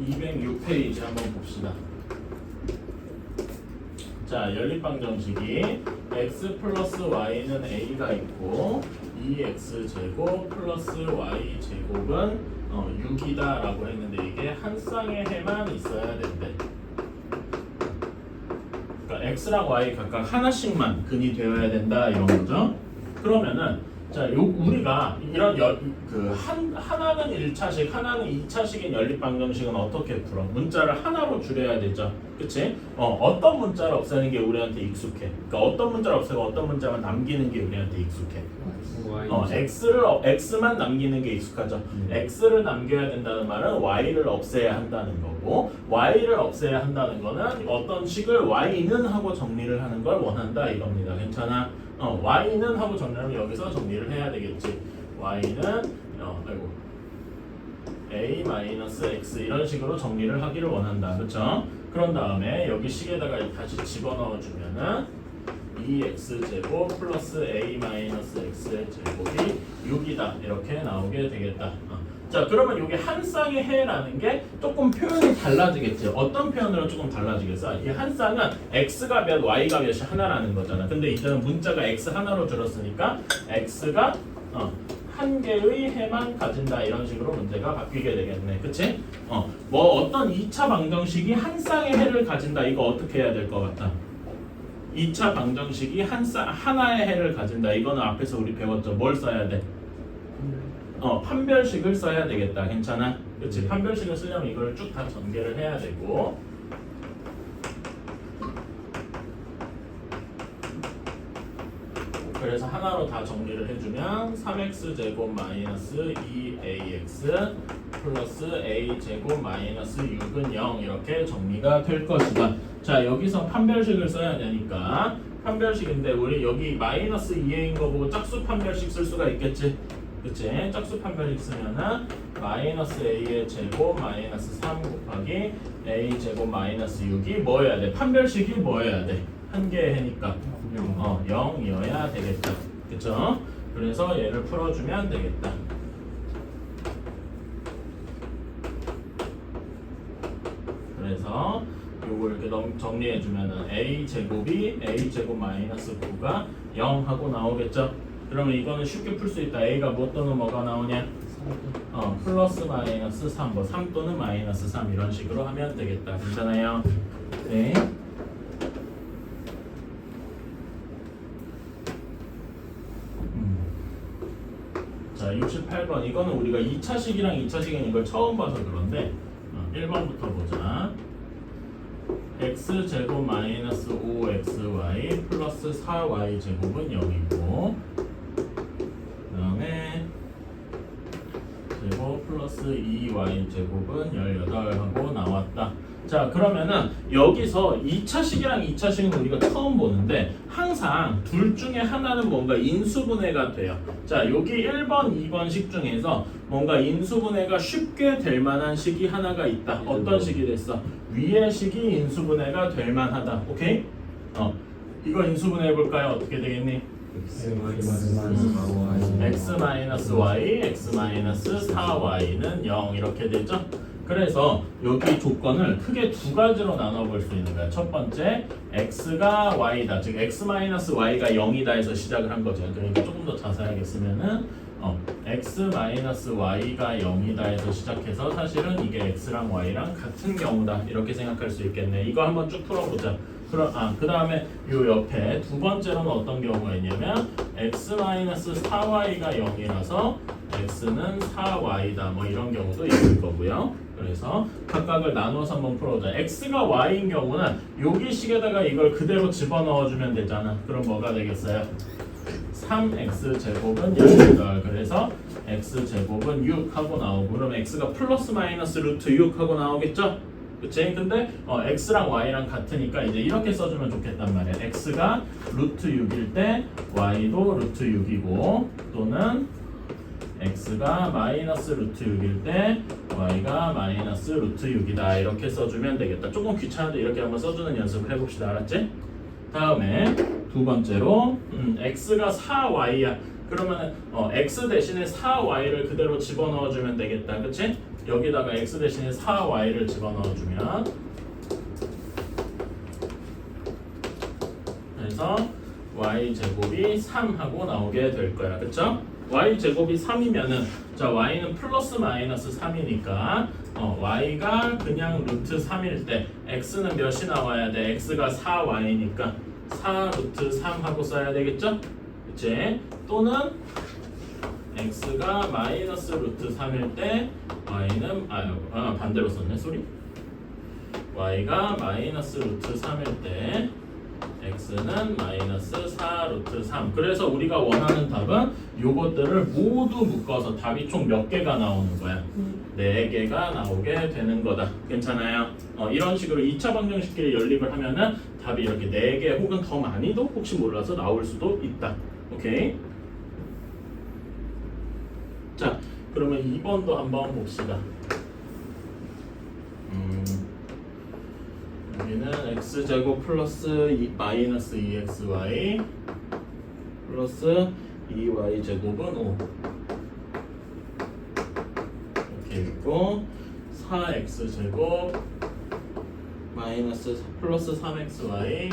206페이지 한번 봅시다. 자, 연립방정식이 x 플러스 y는 a가 있고 2x제곱 플러스 y제곱은 6이다 라고 했는데 이게 한 쌍의 해만 있어야 된대. 그러니까 x랑 y 각각 하나씩만 근이 되어야 된다 이런 거죠. 그러면은 자, 우리가 이런 하나는 1차식, 하나는 2차식인 연립방정식은 어떻게 풀어? 문자를 하나로 줄여야 되죠. 그치? 어떤 문자를 없애는 게 우리한테 익숙해. 그러니까 어떤 문자를 없애고 어떤 문자만 남기는 게 우리한테 익숙해. x만 남기는 게 익숙하죠. x를 남겨야 된다는 말은 y를 없애야 한다는 거고, y를 없애야 한다는 거는 어떤 식을 y는 하고 정리를 하는 걸 원한다 이겁니다. 괜찮아? y는 하고 정리하면 여기서 정리를 해야 되겠지. y는 a-x 이런 식으로 정리를 하기를 원한다. 그렇죠? 그런 다음에 여기 식에다가 다시 집어넣어 주면은 2x제곱 플러스 a-x의 제곱이 6이다 이렇게 나오게 되겠다. 자, 그러면 이게 한 쌍의 해라는 게 조금 표현이 달라지겠지. 어떤 표현으로 조금 달라지겠어? 이 한 쌍은 x가 몇, y가 몇이 하나라는 거잖아. 근데 이제는 문자가 x 하나로 줄었으니까 x가 한 개의 해만 가진다 이런 식으로 문제가 바뀌게 되겠네. 그치? 어떤 2차 방정식이 한 쌍의 해를 가진다. 이거 어떻게 해야 될 것 같아? 2차 방정식이 하나의 해를 가진다. 이거는 앞에서 우리 배웠죠. 뭘 써야 돼? 판별식을 써야 되겠다. 괜찮아? 그치? 판별식을 쓰려면 이걸 쭉 다 전개를 해야 되고, 그래서 하나로 다 정리를 해주면 3x제곱 마이너스 2ax 플러스 a제곱 마이너스 6은 0 이렇게 정리가 될 것이다. 자, 여기서 판별식을 써야 되니까 판별식인데 우리 여기 마이너스 2a인 거 보고 짝수 판별식 쓸 수가 있겠지? 그치? 짝수 판별식 쓰면은 마이너스 a의 제곱 마이너스 3 곱하기 a 제곱 마이너스 6이 뭐여야 돼? 판별식이 뭐여야 돼? 한 개의 해니까 0이어야 되겠다. 그쵸? 그래서 얘를 풀어주면 되겠다. 그래서 요걸 이렇게 정리해주면은 a제곱이 a제곱 마이너스 9가 0 하고 나오겠죠? 그러면 이거는 쉽게 풀 수 있다. a가 뭐 또는 뭐가 나오냐? 플러스 마이너스 3, 3 또는 마이너스 3 이런 식으로 하면 되겠다. 괜찮아요? 네. 자, 68번 이거는 우리가 2차식이랑 2차식은 이걸 처음 봐서 그런데 1번부터 보자. x제곱 마이너스 5xy 플러스 4y 제곱은 0이고 그 다음에 제곱 플러스 2y 제곱은 18하고 나왔다. 자, 그러면은 여기서 2차식이랑 2차식은 우리가 처음 보는데 항상 둘 중에 하나는 뭔가 인수분해가 돼요. 자, 여기 1번, 2번식 중에서 뭔가 인수분해가 쉽게 될 만한 식이 하나가 있다. 어떤 식이 됐어? 위의 식이 인수분해가 될 만하다. 오케이? 이거 인수분해 해볼까요? 어떻게 되겠니? x-y, x-4y는 0 이렇게 되죠? 그래서 여기 조건을 크게 두 가지로 나눠볼 수 있는 거야. 첫 번째, x가 y다. 즉 x-y가 0이다 해서 시작을 한 거죠. 그러니까 조금 더 자세하게 쓰면은 x-y가 0이다 해서 시작해서 사실은 이게 x랑 y랑 같은 경우다. 이렇게 생각할 수 있겠네. 이거 한번 쭉 풀어보자. 그 다음에 요 옆에 두 번째로는 어떤 경우가 있냐면 x-4y가 0이라서 x는 4y다. 뭐 이런 경우도 있을 거고요. 그래서 각각을 나눠서 한번 풀어보자. x가 y인 경우는 여기 식에다가 이걸 그대로 집어넣어주면 되잖아. 그럼 뭐가 되겠어요? 3x제곱은 18. 그래서 x제곱은 6 하고 나오고, 그럼 x가 플러스 마이너스 루트 6 하고 나오겠죠? 그치? 근데 x랑 y랑 같으니까 이제 이렇게 써주면 좋겠단 말이야. x가 루트 6일 때 y도 루트 6이고, 또는 x가 마이너스 루트 6일 때 y가 마이너스 루트 6이다. 이렇게 써주면 되겠다. 조금 귀찮은데 이렇게 한번 써주는 연습을 해봅시다. 알았지? 다음에 두 번째로 x가 4y야. 그러면 x 대신에 4y를 그대로 집어넣어주면 되겠다. 그치? 여기다가 x 대신에 4y를 집어넣어주면 그래서 y제곱이 3하고 나오게 될 거야. 그쵸? y제곱이 3이면은 자 y는 플러스 마이너스 3이니까 y가 그냥 루트 3일 때 x는 몇이 나와야 돼? x가 4y니까 4 루트 3 하고 써야 되겠죠? 그치? 또는 x가 마이너스 루트 3일 때 y는 반대로 썼네 소리. y가 마이너스 루트 3일 때 x는 마이너스 4 루트 3. 그래서 우리가 원하는 답은 요것들을 모두 묶어서 답이 총 몇 개가 나오는 거야? 4개가 나오게 되는 거다. 괜찮아요? 이런 식으로 2차 방정식끼리 연립을 하면은 답이 이렇게 4개 혹은 더 많이도 혹시 몰라서 나올 수도 있다. 오케이? 자, 그러면 2번도 한번 봅시다. 여기는 x제곱 플러스 마이너스 2xy 플러스 2y제곱은 5 이렇게 있고 4x제곱 마이너스 플러스 3xy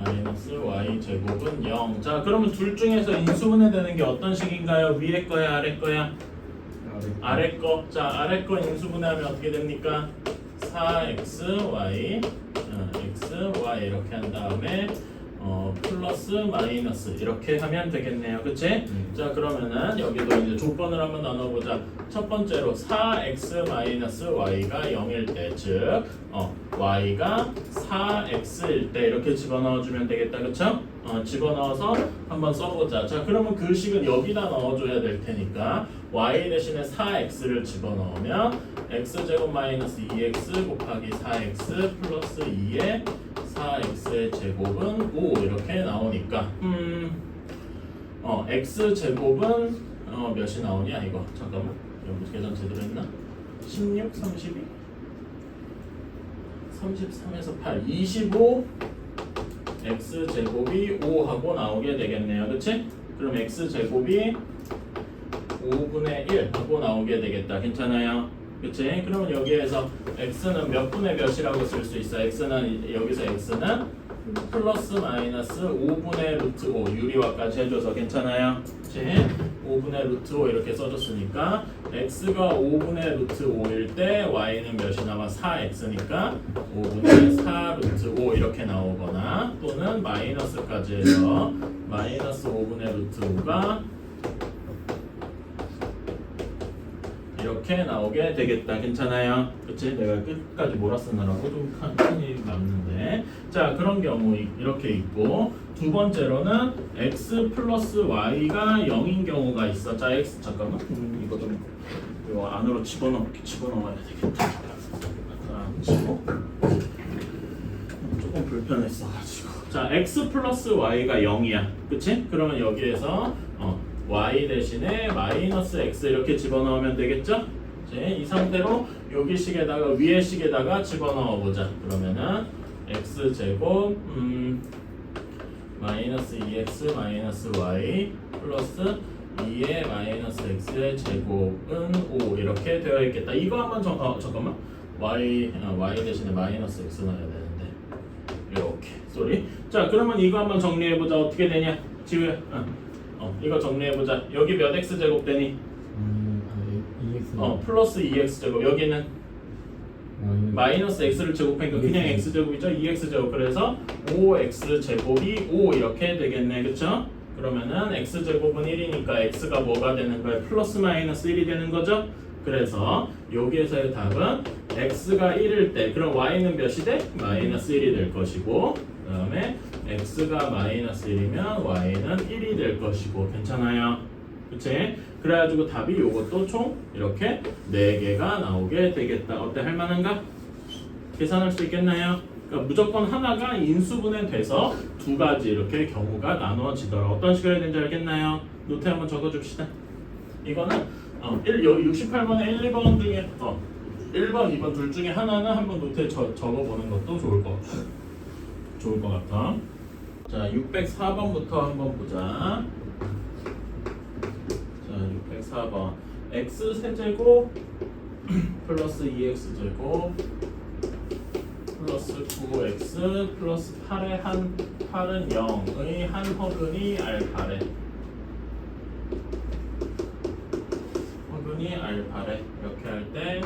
마이너스 y제곱은 0. 자, 그러면 둘 중에서 인수분해 되는 게 어떤 식인가요? 위에 거야, 아래 거야? 아래 거. 자, 아래 거 인수분해하면 어떻게 됩니까? 4xy xy 이렇게 한 다음에 플러스 마이너스 이렇게 하면 되겠네요. 그치? 자, 그러면은 여기도 이제 조건을 한번 나눠보자. 첫 번째로 4x 마이너스 y가 0일 때, 즉 y가 4x일 때 이렇게 집어넣어주면 되겠다. 그쵸? 집어넣어서 한번 써보자. 자, 그러면 그 식은 여기다 넣어줘야 될 테니까 y 대신에 4x를 집어넣으면 x제곱 마이너스 2x 곱하기 4x 플러스 2에 4x의 제곱은 5 이렇게 나오니까 x제곱은 몇이 나오냐 이거 잠깐만 여기 계산 제대로 했나? 16, 32 33에서 8 25 x제곱이 5 하고 나오게 되겠네요. 그치? 그럼 x제곱이 5분의 1 하고 나오게 되겠다. 괜찮아요? 그치? 그러면 여기에서 x는 몇 분의 몇이라고 쓸 수 있어? x는 여기서 x는 플러스 마이너스 5분의 루트 5 유리화까지 해줘서 괜찮아요? 그치? 5분의 루트 5 이렇게 써줬으니까 x가 5분의 루트 5일 때 y는 몇이 나와? 4x니까 5분의 4 루트 5 이렇게 나오거나 또는 마이너스까지 해서 마이너스 5분의 루트 5가 이렇게 나오게 되겠다. 괜찮아요? 그치? 내가 끝까지 몰았으느라고 좀 큰일이 남는데 자, 그런 경우 이렇게 있고 두 번째로는 x 플러스 y가 0인 경우가 있어. 자, x 잠깐만 이거 좀 이거 안으로 집어넣어야 되겠다. 조금 불편했어가지고 자, x 플러스 y가 0이야. 그치? 그러면 여기에서 y 대신에 마이너스 x 이렇게 집어넣으면 되겠죠? 이제 이 상태로 여기 식에다가 위에 식에다가 집어넣어 보자. 그러면은 x제곱 마이너스 2x 마이너스 y 플러스 2의 마이너스 x의 제곱은 5 이렇게 되어 있겠다. 이거 한번 잠깐만 y 대신에 마이너스 x 넣어야 되는데 이렇게 쏘리. 자, 그러면 이거 한번 정리해 보자. 어떻게 되냐? 지우야. 이거 정리해보자. 여기 몇 x제곱 되니? 2x 플러스 2x제곱. 여기는 마이너스 x를 제곱하니까 그냥 x제곱이죠? 2x제곱. 그래서 5x제곱이 5 이렇게 되겠네. 그쵸? 그러면은 x제곱은 1이니까 x가 뭐가 되는 거야? 플러스 마이너스 1이 되는 거죠? 그래서 여기에서의 답은 x가 1일 때 그럼 y는 몇이 돼? 마이너스 1이 될 것이고 그 다음에 x가 마이너스 1이면 y는 1이 될 것이고 괜찮아요? 그치? 그래가지고 답이 요것도 총 이렇게 4개가 나오게 되겠다. 어때? 할만한가? 계산할 수 있겠나요? 그러니까 무조건 하나가 인수분해 돼서 두 가지 이렇게 경우가 나누어지더라. 어떤 식으로 해야 되는지 알겠나요? 노트에 한번 적어줍시다. 이거는 68번에 1, 2번 중에 1번, 2번 둘 중에 하나는 한번 노트에 적어보는 것도 좋을 것 같아. 자, 604번부터 한번 보자. 자, 604번 x 세제곱 플러스 2x 제곱 플러스 9x 플러스 8의 한 8은 0의 한 허근이 알파래. 허근이 알파래. 이렇게 할 때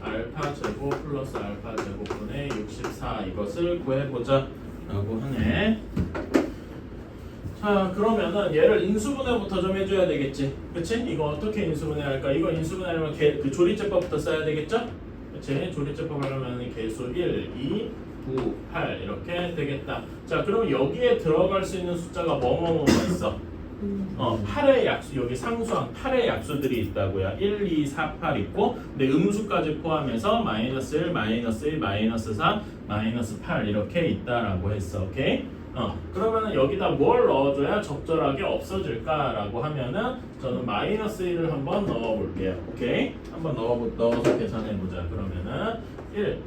알파 제곱 플러스 알파 제곱분의 64 이것을 구해보자 라고 하네. 자, 그러면은 얘를 인수분해부터 좀 해줘야 되겠지. 그치? 이거 어떻게 인수분해할까? 이거 인수분해하려면 그 조리제법부터 써야 되겠죠? 그치? 조리제법 하려면 개수 1, 2, 9, 8 이렇게 되겠다. 자, 그럼 여기에 들어갈 수 있는 숫자가 뭐뭐뭐가 있어? 8의 약수, 여기 상수항 8의 약수들이 있다고요. 1, 2, 4, 8 있고, 근데 음수까지 포함해서 마이너스 1, 마이너스 1, 마이너스 4, 마이너스 8 이렇게 있다라고 했어. 오케이? 그러면은 여기다 뭘 넣어줘야 적절하게 없어질까라고 하면은 저는 마이너스 1을 한번 넣어볼게요. 오케이? 한번 넣어서 계산해보자. 그러면은 1,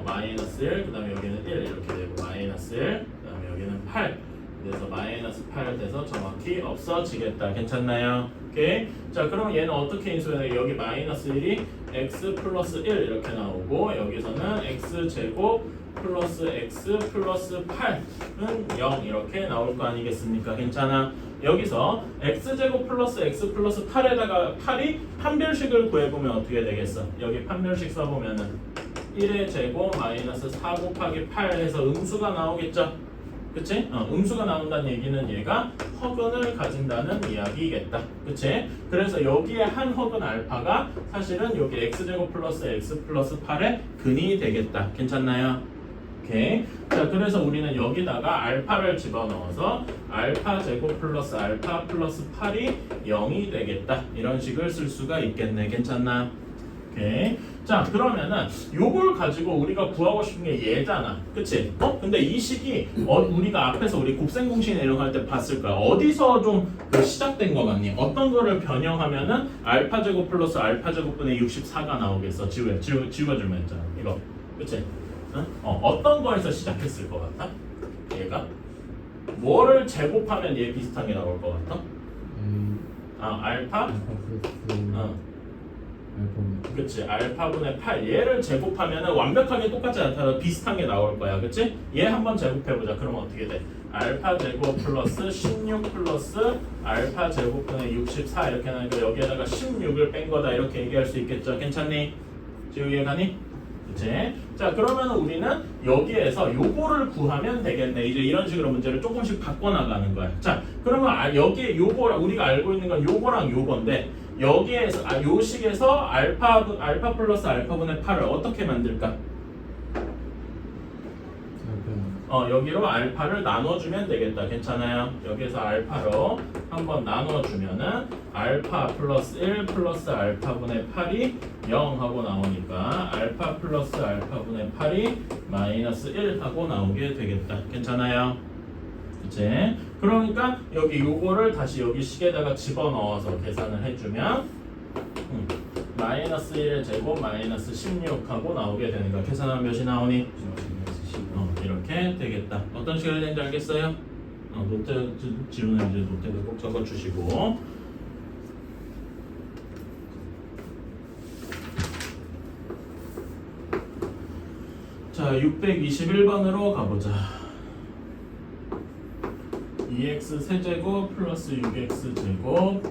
마이너스 1, 그 다음에 여기는 1 이렇게 되고 마이너스 1, 그 다음에 여기는 8 그래서 마이너스 8 돼서 정확히 없어지겠다. 괜찮나요? 오케이? 자, 그럼 얘는 어떻게 인수해요? 여기 마이너스 1이 x 플러스 1 이렇게 나오고 여기서는 x 제곱 플러스 x 플러스 8은 0 이렇게 나올 거 아니겠습니까? 괜찮아? 여기서 x제곱 플러스 x 플러스 8에다가 8이 판별식을 구해보면 어떻게 되겠어? 여기 판별식 써보면은 1의 제곱 마이너스 4 곱하기 8 해서 음수가 나오겠죠? 그치? 음수가 나온다는 얘기는 얘가 허근을 가진다는 이야기겠다. 그치? 그래서 여기에 한 허근 알파가 사실은 여기 x제곱 플러스 x 플러스 8의 근이 되겠다. 괜찮나요? 오케이. 자, 그래서 우리는 여기다가 알파를 집어넣어서 알파 제곱 플러스 알파 플러스 8이 0이 되겠다. 이런 식을 쓸 수가 있겠네. 괜찮나? 오케이. 자, 그러면은 요걸 가지고 우리가 구하고 싶은 게 얘잖아. 그치? 근데 이 식이 우리가 앞에서 우리 곱셈공식 내려갈 때 봤을 거야. 어디서 좀 시작된 거 같니? 어떤 거를 변형하면은 알파 제곱 플러스 알파 제곱분의 64가 나오겠어. 지워주면 했잖아. 이거. 그치? 응? 어떤 거에서 시작했을 것 같아? 얘가? 뭐를 제곱하면 얘 비슷한 게 나올 것 같아? 알파? 그치, 알파분의 8 얘를 제곱하면 완벽하게 똑같지 않다. 비슷한 게 나올 거야. 그치? 얘 한번 제곱해보자. 그러면 어떻게 돼? 알파 제곱 플러스 16 플러스 알파 제곱분의 64 이렇게 나니까 여기에다가 16을 뺀 거다. 이렇게 얘기할 수 있겠죠? 괜찮니? 지금 이해가니? 그치? 자, 그러면 우리는 여기에서 요거를 구하면 되겠네. 이제 이런 식으로 문제를 조금씩 바꿔나가는 거야. 자, 그러면 여기에 요거 우리가 알고 있는 건 요거랑 요건데 여기에서 요 식에서 알파 플러스 알파분의 8을 어떻게 만들까? 여기로 알파를 나눠주면 되겠다. 괜찮아요? 여기서 알파로 한번 나눠주면은 알파 플러스 1 플러스 알파분의 8이 0 하고 나오니까 알파 플러스 알파분의 8이 마이너스 1 하고 나오게 되겠다. 괜찮아요? 그치? 그러니까 여기 요거를 다시 여기 식에다가 집어넣어서 계산을 해주면 마이너스 1의 제곱 마이너스 16 하고 나오게 되는 거야. 계산하면 몇이 나오니? 이렇게 되겠다. 어떤 식으로 되는지 알겠어요? 노트 지우는 이제 노트에 꼭 적어주시고. 자, 621번으로 가보자. 2x 세제곱 플러스 6x 제곱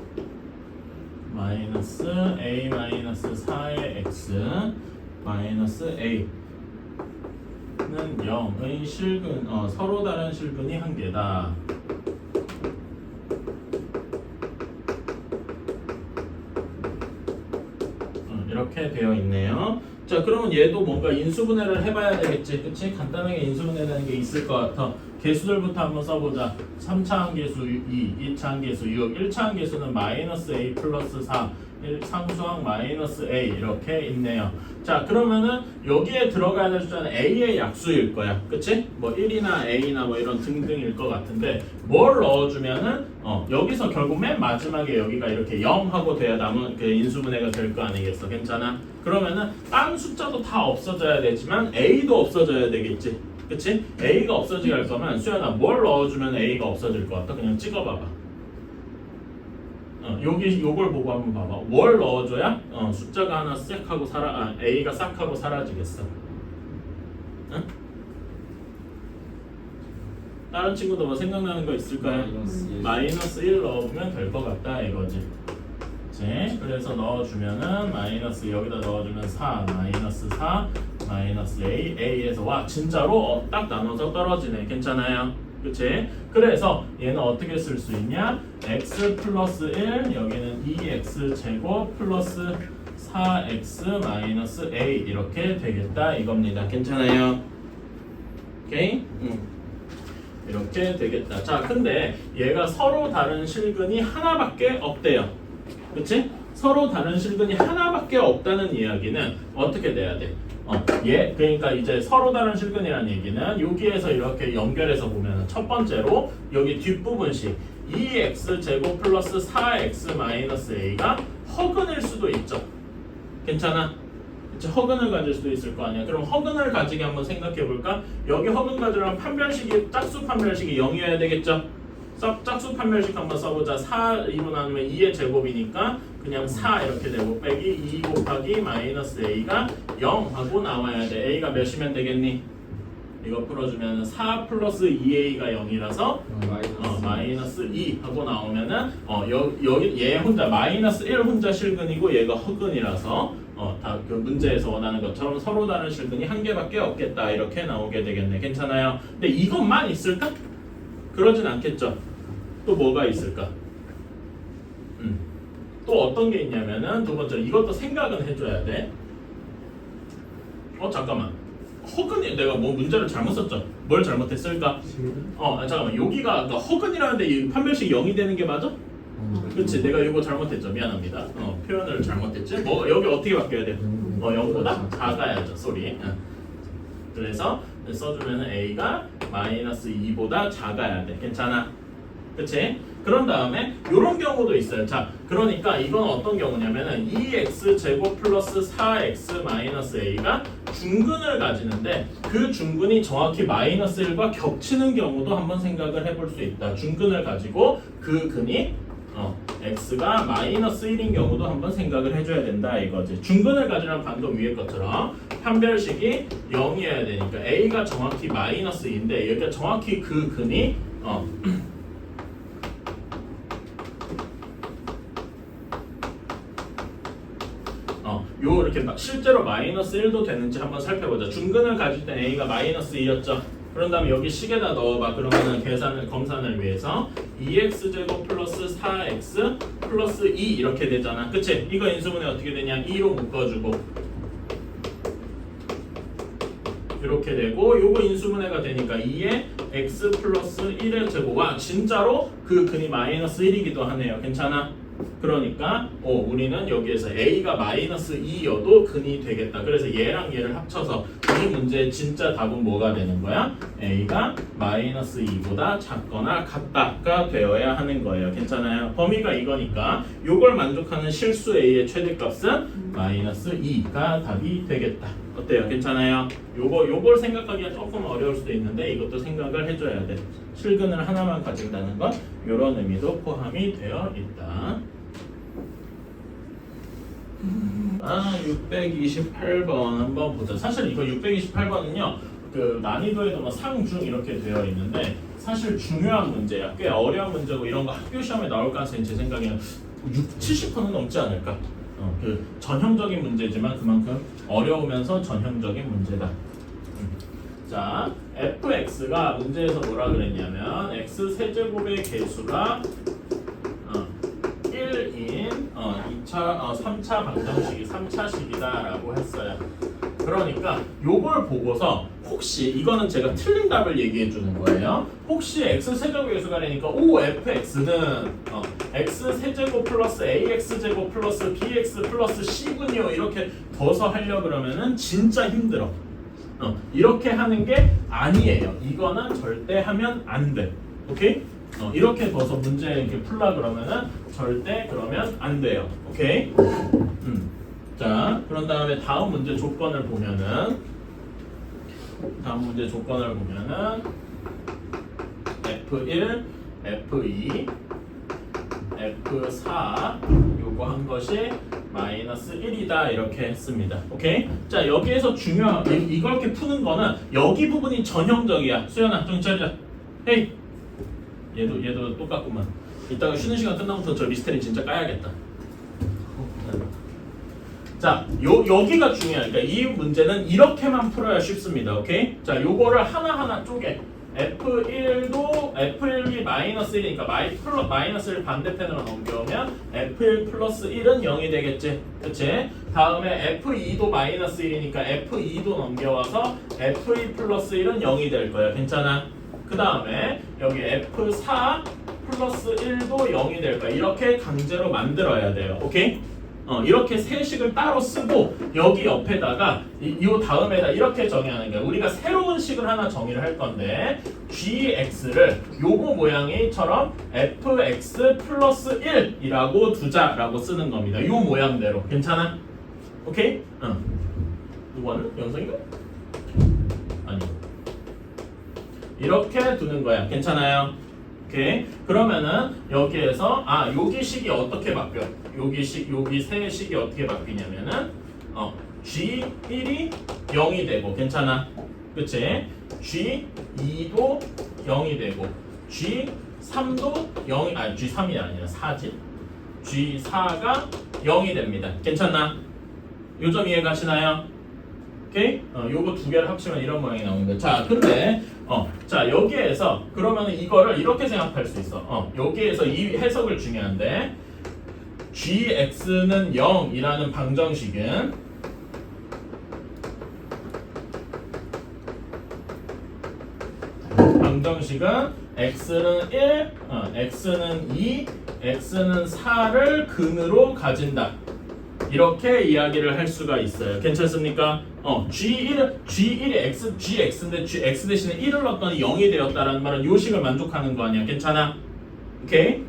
마이너스 a 마이너스 4의 x 마이너스 a 는 0의 실근, 서로 다른 실근이 한 개다. 이렇게 되어 있네요. 자, 그러면 얘도 뭔가 인수분해를 해봐야 되겠지. 그치? 간단하게 인수분해라는 게 있을 것 같아. 개수들부터 한번 써보자. 3차 함계수 2, 2차 함계수 6, 1차 함계수는 마이너스 a 플러스 4, 상수항 마이너스 a 이렇게 있네요. 자, 그러면은 여기에 들어가야 될 숫자는 a의 약수일 거야. 그치? 뭐 1이나 a나 뭐 이런 등등일 것 같은데 뭘 넣어주면은 여기서 결국 맨 마지막에 여기가 이렇게 0 하고 돼야 남은 그 인수분해가 될 거 아니겠어. 괜찮아? 그러면은 다른 숫자도 다 없어져야 되지만 a도 없어져야 되겠지. 그치? a가 없어지게 할 거면 수연아 뭘 넣어주면 a가 없어질 것 같아? 그냥 찍어봐봐. 요걸 보고 한번 봐봐. 뭘 넣어줘야 숫자가 하나 싹 하고 A가 싹 하고 사라지겠어. 응? 다른 친구도 뭐 생각나는 거 있을까요? 마이너스 1 넣어주면 될 것 같다 이거지. 그치? 그래서 넣어주면은 마이너스 여기다 넣어주면 4 마이너스 4 마이너스 A A에서 와 진짜로 딱 나눠서 떨어지네. 괜찮아요? 그치? 그래서 얘는 어떻게 쓸 수 있냐? x 플러스 1 여기는 2x 제곱 플러스 4x 마이너스 A 이렇게 되겠다 이겁니다. 괜찮아요? 오케이? 이렇게 되겠다. 자, 근데 얘가 서로 다른 실근이 하나밖에 없대요. 그치? 서로 다른 실근이 하나밖에 없다는 이야기는 어떻게 돼야 돼? 그러니까 이제 서로 다른 실근이라는 얘기는 여기에서 이렇게 연결해서 보면 첫 번째로 여기 뒷부분식 2x 제곱 플러스 4x 마이너스 a가 허근일 수도 있죠. 괜찮아? 그치? 허근을 가질 수도 있을 거 아니야. 그럼 허근을 가지게 한번 생각해 볼까? 여기 허근 가지려면 판별식이 짝수 판별식이 0이어야 되겠죠? 짝수 판별식 한번 써보자. 4, 2로 나누면 2의 제곱이니까 그냥 4 이렇게 되고 빼기 2 곱하기 마이너스 a가 0 하고 나와야 돼. a가 몇이면 되겠니? 이거 풀어주면 4 플러스 2a가 0이라서 마이너스 2 하고 나오면은 여기 얘 혼자 마이너스 1 혼자 실근이고 얘가 허근이라서 다 그 문제에서 원하는 것처럼 서로 다른 실근이 한 개밖에 없겠다 이렇게 나오게 되겠네. 괜찮아요? 근데 이것만 있을까? 그러진 않겠죠. 또 뭐가 있을까? 또 어떤 게 있냐면은 두 번째 이것도 생각은 해줘야 돼. 잠깐만. 허근이 내가 뭐 문제를 잘못 썼죠? 뭘 잘못했을까? 잠깐만 여기가 그러니까 허근이라는데 이 판별식 0이 되는 게 맞아? 그렇지. 내가 이거 잘못했죠. 미안합니다. 표현을 잘못했지. 뭐 여기 어떻게 바뀌어야 돼? 0보다 작아야죠. 소리. 그래서 써주면 a가 마이너스 2보다 작아야 돼. 괜찮아? 그치? 그런 다음에 이런 경우도 있어요. 자, 그러니까 이건 어떤 경우냐면은 2x 제곱 플러스 4x 마이너스 a가 중근을 가지는데 그 중근이 정확히 마이너스 1과 겹치는 경우도 한번 생각을 해볼 수 있다. 중근을 가지고 그 근이 x가 마이너스 1인 경우도 한번 생각을 해줘야 된다 이거지. 중근을 가지려면 방금 위에 것처럼 판별식이 0이어야 되니까 a가 정확히 마이너스 2인데 여기가 정확히 그 근이 요 이렇게 실제로 마이너스 1도 되는지 한번 살펴보자. 중근을 가질 때 a가 마이너스 2였죠. 그런 다음에 여기 식에다 넣어봐. 그러면은 검산을 위해서 2x 제곱 플러스 4x 플러스 2 이렇게 되잖아. 그치? 이거 인수분해 어떻게 되냐? 2로 묶어주고 이렇게 되고 요거 인수분해가 되니까 2에 x 플러스 1의 제곱과 진짜로 그 근이 마이너스 1이기도 하네요. 괜찮아? 그러니까 우리는 여기에서 a가 마이너스 2여도 근이 되겠다. 그래서 얘랑 얘를 합쳐서 이 문제의 진짜 답은 뭐가 되는 거야? a가 마이너스 2보다 작거나 같다가 되어야 하는 거예요. 괜찮아요? 범위가 이거니까 요걸 만족하는 실수 a의 최대값은 마이너스 2가 답이 되겠다. 어때요? 괜찮아요? 요걸 생각하기가 조금 어려울 수도 있는데 이것도 생각을 해줘야 돼. 실근을 하나만 가진다는 건 이런 의미도 포함이 되어 있다. 628번 한번 보자. 사실 이거 628번은요 그 난이도에도 뭐 상, 중 이렇게 되어 있는데 사실 중요한 문제야. 꽤 어려운 문제고 이런 거 학교 시험에 나올 가능성이 제 생각에는 70%는 넘지 않을까. 그 전형적인 문제지만 그만큼 어려우면서 전형적인 문제다. 자, fx가 문제에서 뭐라 그랬냐면 x 세제곱의 개수가 1인 3차 방정식이 3차식이다 라고 했어요. 그러니까 요걸 보고서 혹시 이거는 제가 틀린 답을 얘기해 주는 거예요. 혹시 x 세제곱의 개수가 되니까 fx는 x 세제곱 플러스 ax 제곱 플러스 bx 플러스 c군요 이렇게 더서 하려 그러면은 진짜 힘들어. 이렇게 하는 게 아니에요. 이거는 절대 하면 안 돼. 오케이? 이렇게 더서 문제 이렇게 풀라 그러면은 절대 그러면 안 돼요. 오케이? 자, 그런 다음에 다음 문제 조건을 보면은 F1, F2, F4 요거 한 것이 마이너스 1이다 이렇게 했습니다. 오케이? 자 여기에서 중요한 이걸 이렇게 푸는 거는 여기 부분이 전형적이야. 수연아 정신 차리자. 헤이 얘도 똑같구만. 이따가 쉬는 시간 끝나부터 저 미스테리 진짜 까야겠다. 자, 여기가 중요하니까 이 문제는 이렇게만 풀어야 쉽습니다. 오케이? 자, 요거를 하나하나 쪼개. F1도 F1이 마이너스 1이니까 마이너스 1 반대편으로 넘겨오면 F1 플러스 1은 0이 되겠지. 그치? 다음에 F2도 마이너스 1이니까 F2도 넘겨와서 F2 플러스 1은 0이 될 거야. 괜찮아? 그 다음에 여기 F4 플러스 1도 0이 될 거야. 이렇게 강제로 만들어야 돼요. 오케이? 이렇게 세 식을 따로 쓰고 여기 옆에다가 이 다음에다 이렇게 정의하는 거야. 우리가 새로운 식을 하나 정의를 할 건데 gx를 요거 모양이처럼 fx 플러스 1이라고 두자라고 쓰는 겁니다. 요 모양대로. 괜찮아? 오케이? 누구는? 영성이가? 아니. 이렇게 두는 거야. 괜찮아요? 오케이. 그러면은 여기에서 여기 식이 어떻게 바뀌어? 여기 세 식이 어떻게 바뀌냐면은 G1이 0이 되고 괜찮아? 그치? G2도 0이 되고 G3도 0이 G3이 아니라 4지. G4가 0이 됩니다. 괜찮나? 요 점 이해가시나요? 오케이? 요거 두 개를 합치면 이런 모양이 나오는 거야. 자, 근데 자 여기에서 그러면 이거를 이렇게 생각할 수 있어. 여기에서 이 해석을 중요한데 gx는 0이라는 방정식은 x는 1, x는 2, x는 4를 근으로 가진다. 이렇게 이야기를 할 수가 있어요. 괜찮습니까? G1이 gx인데 x 대신에 1을 넣었더니 0이 되었다라는 말은 요식을 만족하는 거 아니야. 괜찮아? 오케이?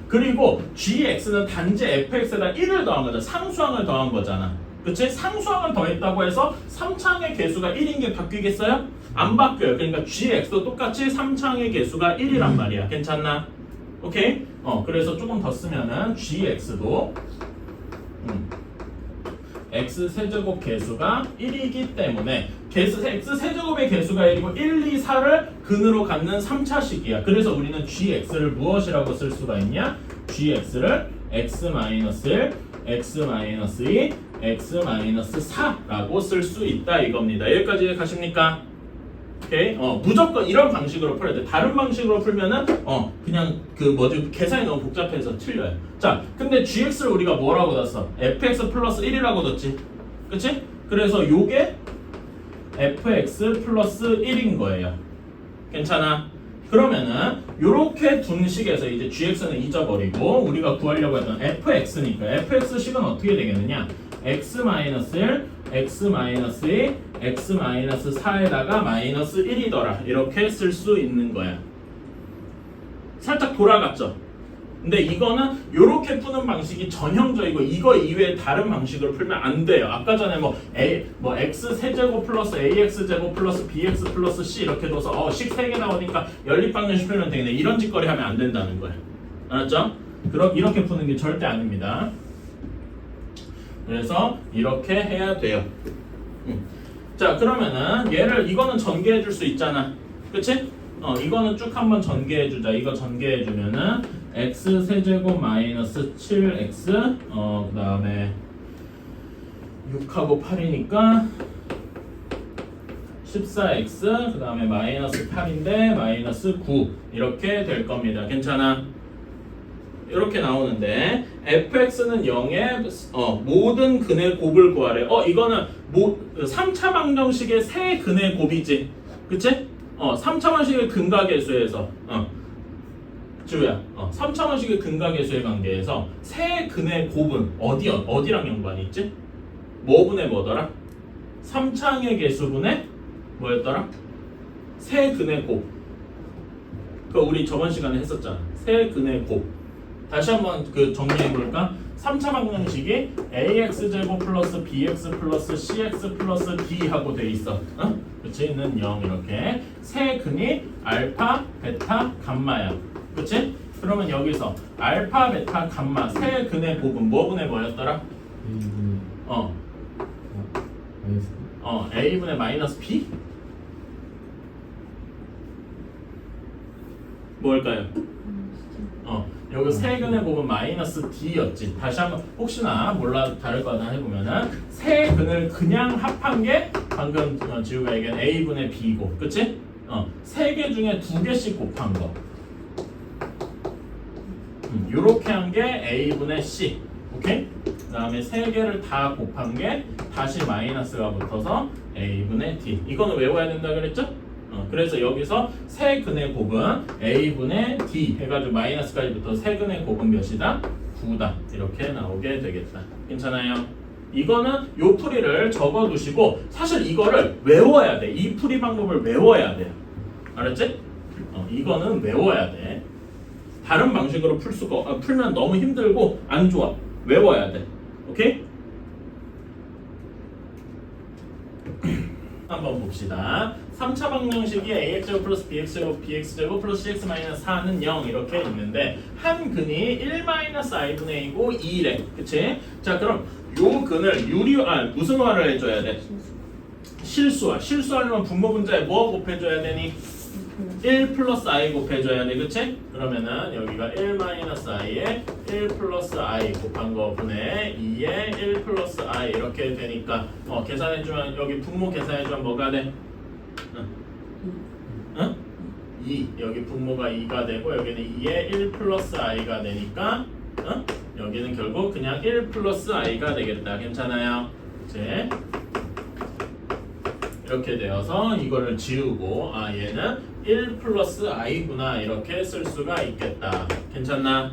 그리고 gx는 단지 fx에다 1을 더한 거잖아. 상수항을 더한 거잖아. 그치? 상수항을 더했다고 해서 3차항의 개수가 1인 게 바뀌겠어요? 안 바뀌어요. 그러니까 gx도 똑같이 3차항의 개수가 1이란 말이야. 괜찮나? 오케이? 그래서 조금 더 쓰면은 gx도 x 세제곱 개수가 1이기 때문에 x 세제곱의 개수가 1이고 1, 2, 4를 근으로 갖는 3차식이야. 그래서 우리는 gx를 무엇이라고 쓸 수가 있냐? gx를 x-1, x-2, x-4라고 쓸 수 있다 이겁니다. 여기까지 가십니까? 오케이? 무조건 이런 방식으로 풀어야 돼. 다른 방식으로 풀면은 그냥 계산이 너무 복잡해서 틀려요. 자, 근데 gx를 우리가 뭐라고 뒀어? fx 플러스 1이라고 뒀지. 그치? 그래서 요게 fx 플러스 1인 거예요. 괜찮아? 그러면은 요렇게 둔 식에서 이제 gx는 잊어버리고 우리가 구하려고 했던 fx니까 fx식은 어떻게 되겠느냐? x-1, x-2, x-4에다가 마이너스 1이더라. 이렇게 쓸 수 있는 거야. 살짝 돌아갔죠? 근데 이거는 이렇게 푸는 방식이 전형적이고 이거 이외에 다른 방식으로 풀면 안 돼요. 아까 전에 x 세제곱 플러스 ax 제곱 플러스 bx 플러스 c 이렇게 둬서 식 3개 나오니까 연립방정식 풀면 되겠네. 이런 짓거리 하면 안 된다는 거예요. 알았죠? 그럼 이렇게 푸는 게 절대 아닙니다. 그래서 이렇게 해야 돼요. 자, 그러면은 이거는 전개해 줄 수 있잖아. 그치? 이거는 쭉 한번 전개해 주자. 이거 전개해 주면은 x 세제곱 마이너스 7x 그 다음에 6하고 8이니까 14x 그 다음에 마이너스 8인데 마이너스 9 이렇게 될 겁니다. 괜찮아? 이렇게 나오는데 fx는 0의 모든 근의 곱을 구하래. 이거는 3차 방정식의 세 근의 곱이지. 그치? 3차 방정식의 근과 계수에서 주야 3차 방정식의 근과 계수의 관계에서 세 근의 곱은 어디랑 연관이 있지? 뭐분의 뭐더라? 3차항의 개수분의 뭐였더라? 세 근의 곱. 그거 우리 저번 시간에 했었잖아. 세 근의 곱. 다시 한번 정리해볼까? 3차 방정식이 ax제곱 플러스 bx 플러스 cx 플러스 d 하고 돼 있어. 그치? 는 0 이렇게 세 근이 알파, 베타, 감마야. 그치? 그러면 여기서 알파, 베타, 감마 세 근의 곱은 뭐분의 뭐였더라? A분의 마이너스 A분의 마이너스 B? 뭘까요? 여기 세 근의 곱은 마이너스 D였지. 다시 한번 혹시나 몰라 다를 거나 해보면은 세 근을 그냥 합한 게 방금 지우가 얘기한 A분의 B고, 그치? 세 개 중에 두 개씩 곱한 거. 요렇게 한 게 A분의 C. 오케이? 그 다음에 세 개를 다 곱한 게 다시 마이너스가 붙어서 A분의 D. 이거는 외워야 된다 그랬죠? 그래서 여기서 세 근의 곱은 A분의 D 해가지고 마이너스까지 붙어 세 근의 곱은 몇이다? 9다. 이렇게 나오게 되겠다. 괜찮아요? 이거는 요 풀이를 적어두시고 사실 이거를 외워야 돼. 이 풀이 방법을 외워야 돼요. 알았지? 이거는 외워야 돼. 다른 방식으로 풀면 너무 힘들고 안 좋아. 외워야 돼. 오케이? 한번 봅시다. 3차 방정식이 ax제곱 플러스 bx제곱 bx제곱 플러스 cx 마이너스 4는 0 이렇게 있는데 한 근이 1 마이너스 i분의 a고 2래. 그치? 자 그럼 요 근을 무슨 화를 해줘야 돼? 실수화. 실수하려면 분모 분자에 뭐 곱해줘야 되니? 1 플러스 i 곱해줘야 돼. 그치? 그러면은 여기가 1 마이너스 i에 1 플러스 i 곱한 거 분의 2에 1 플러스 i 이렇게 되니까 계산해주면 여기 분모 계산해주면 뭐가 돼? 응? 2. 여기 분모가 2가 되고 여기는 2에 1 플러스 i가 되니까 여기는 결국 그냥 1 플러스 i가 되겠다. 괜찮아요? 그치? 이렇게 되어서 이거를 지우고 얘는 1 플러스 i구나 이렇게 쓸 수가 있겠다. 괜찮나?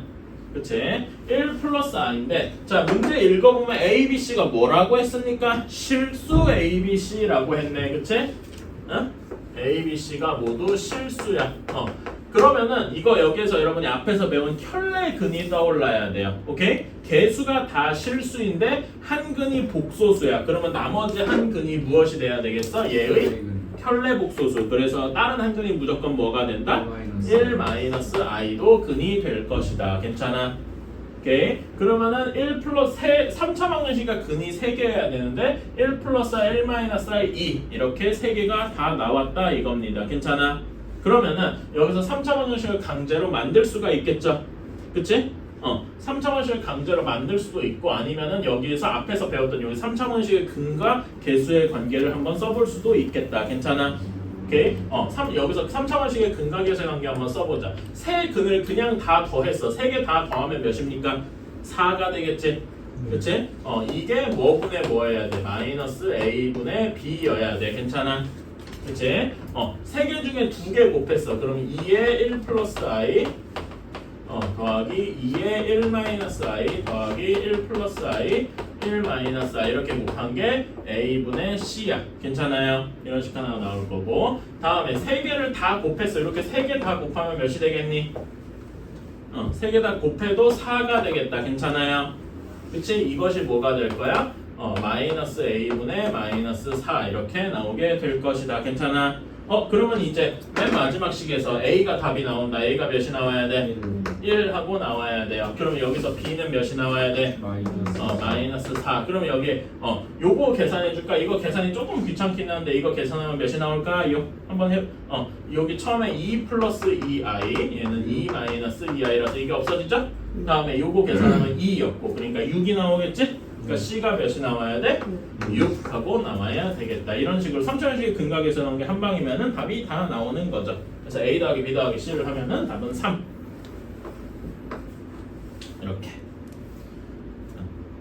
그치? 1 플러스 i인데 자 문제 읽어보면 A, B, C가 뭐라고 했습니까? 실수 A, B, C라고 했네. 그치? A, B, C가 모두 실수야. 그러면은 이거 여기에서 여러분이 앞에서 배운 켤레근이 떠올라야 돼요. 오케이? 개수가 다 실수인데 한 근이 복소수야. 그러면 나머지 한 근이 무엇이 돼야 되겠어? 얘의 켤레 복소수. 그래서 다른 한 근이 무조건 뭐가 된다? 1 마이너스 i도 근이 될 것이다. 괜찮아? 오케이? 그러면은 1 플러스 3차 방정식이니까 근이 3개여야 되는데 1 플러스 i, 1 마이너스 i, 2 이렇게 3개가 다 나왔다 이겁니다. 괜찮아? 그러면은 여기서 3차 방정식을 강제로 만들 수가 있겠죠? 그치? 3차 방정식을 강제로 만들 수도 있고 아니면은 여기에서 앞에서 배웠던 여기 3차 방정식의 근과 개수의 관계를 한번 써볼 수도 있겠다. 괜찮아? 오케이? 여기서 3차 방정식의 근과 개수의 관계 한번 써보자. 세 근을 그냥 다 더했어. 3개 다 더하면 몇입니까? 4가 되겠지? 그치? 이게 뭐분의 뭐여야 돼? 마이너스 a분의 b여야 돼. 괜찮아? 그치? 3개 중에 2개 곱했어. 그럼 2에 1 플러스 i 더하기 2에 1 마이너스 i 더하기 1 플러스 i 1 마이너스 i 이렇게 곱한 게 a분의 c야. 괜찮아요? 이런 식 하나 나올 거고 다음에 3개를 다 곱했어. 이렇게 3개 다 곱하면 몇이 되겠니? 3개 다 곱해도 4가 되겠다. 괜찮아요? 그치? 이것이 뭐가 될 거야? 마이너스 a분의 마이너스 4 이렇게 나오게 될 것이다. 괜찮아? 그러면 이제 맨 마지막 식에서 a가 답이 나온다. a가 몇이 나와야 돼? 1 하고 나와야 돼요. 그럼 여기서 b는 몇이 나와야 돼? 마이너스 4. 그럼 여기 요거 계산해 줄까? 이거 계산이 조금 귀찮긴 한데 이거 계산하면 몇이 나올까? 한번 해. 여기 처음에 2 플러스 2i 얘는 2 마이너스 2i라서 이게 없어지죠? 다음에 요거 계산하면 2였고 그러니까 6이 나오겠지? 그러니까 C가 몇이 나와야 돼? 6 하고 나와야 되겠다. 이런 식으로 3차원식의 근각에서 나온 게 한 방이면은 답이 다 나오는 거죠. 그래서 A 더하기 B 더하기 C를 하면은 답은 3. 이렇게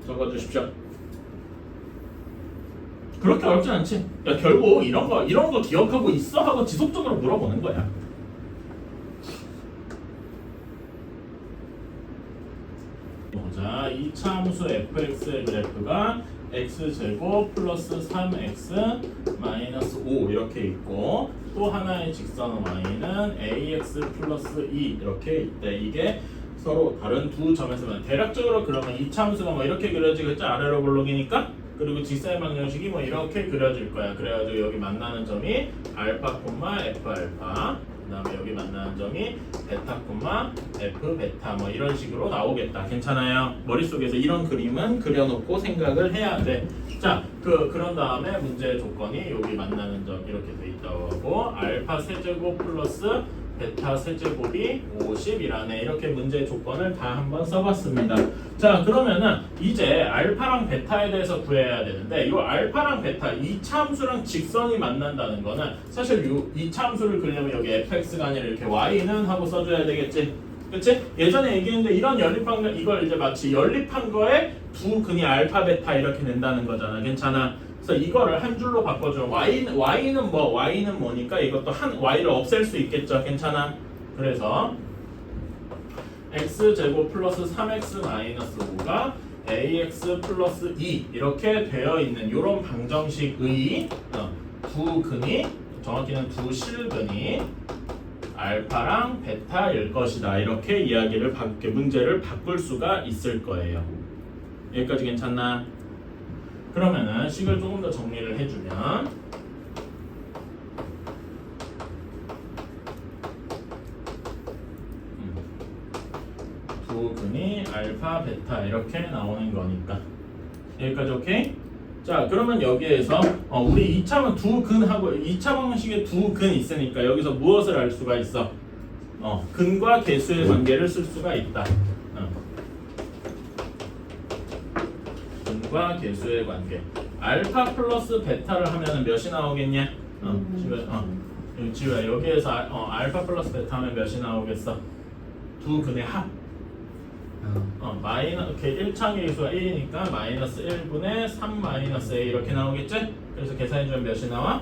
적어주십시오. 그렇게 어렵진 않지. 그러니까 결국 이런 거 기억하고 있어 하고 지속적으로 물어보는 거야. 보자. 2차 함수 fx의 그래프가 x제곱 플러스 3x 마이너스 5 이렇게 있고 또 하나의 직선 y는 ax 플러스 2 이렇게 있대. 이게 서로 다른 두 점에서만 대략적으로 그러면 2차 함수가 뭐 이렇게 그려지겠죠? 아래로 볼록이니까. 그리고 직선의 방정식이 뭐 이렇게 그려질 거야. 그래가지고 여기 만나는 점이 알파, f 알파 그 다음에 여기 만나는 점이 베타 콤마 F 베타 뭐 이런 식으로 나오겠다. 괜찮아요? 머릿속에서 이런 그림은 그려놓고 생각을 해야 돼. 자, 그런 다음에 문제 조건이 여기 만나는 점 이렇게 돼 있다고 하고 알파 세제곱 플러스 베타 세제곱이 50이라네. 이렇게 문제 조건을 다 한번 써봤습니다. 자, 그러면은 이제 알파랑 베타에 대해서 구해야 되는데 이 알파랑 베타 이 차함수랑 직선이 만난다는 거는 사실 이 차함수를 그리려면 여기 fx가 아니라 이렇게 y는 하고 써줘야 되겠지. 그치? 예전에 얘기했는데 이런 연립한 거 이걸 이제 마치 연립한 거에 두 근이 알파 베타 이렇게 낸다는 거잖아. 괜찮아? 그래서 이거를 한 줄로 바꿔줘. y는 뭐니까 이것도 한 y를 없앨 수 있겠죠. 괜찮아? 그래서 x제곱 플러스 3x 마이너스 5가 ax 플러스 2 이렇게 되어 있는 이런 방정식의 두 근이 정확히는 두 실근이 알파랑 베타일 것이다. 이렇게 이야기를 문제를 바꿀 수가 있을 거예요. 여기까지 괜찮나? 그러면은 식을 조금 더 정리를 해주면 두 근이 알파 베타 이렇게 나오는 거니까 여기까지 오케이? 자, 그러면 여기에서 우리 2차는 두 근하고 2차 방식에 두 근 있으니까 여기서 무엇을 알 수가 있어? 근과 개수의 관계를 쓸 수가 있다. 근과 개수의 관계. 알파 플러스 베타를 하면은 몇이 나오겠냐? 지우야 여기에서 알파 플러스 베타 하면 몇이 나오겠어? 두 근의 합. 이렇게 1창의 수가 1이니까 마이너스 1분의 3 마이너스 a 이렇게 나오겠지? 그래서 계산해주면 몇이 나와?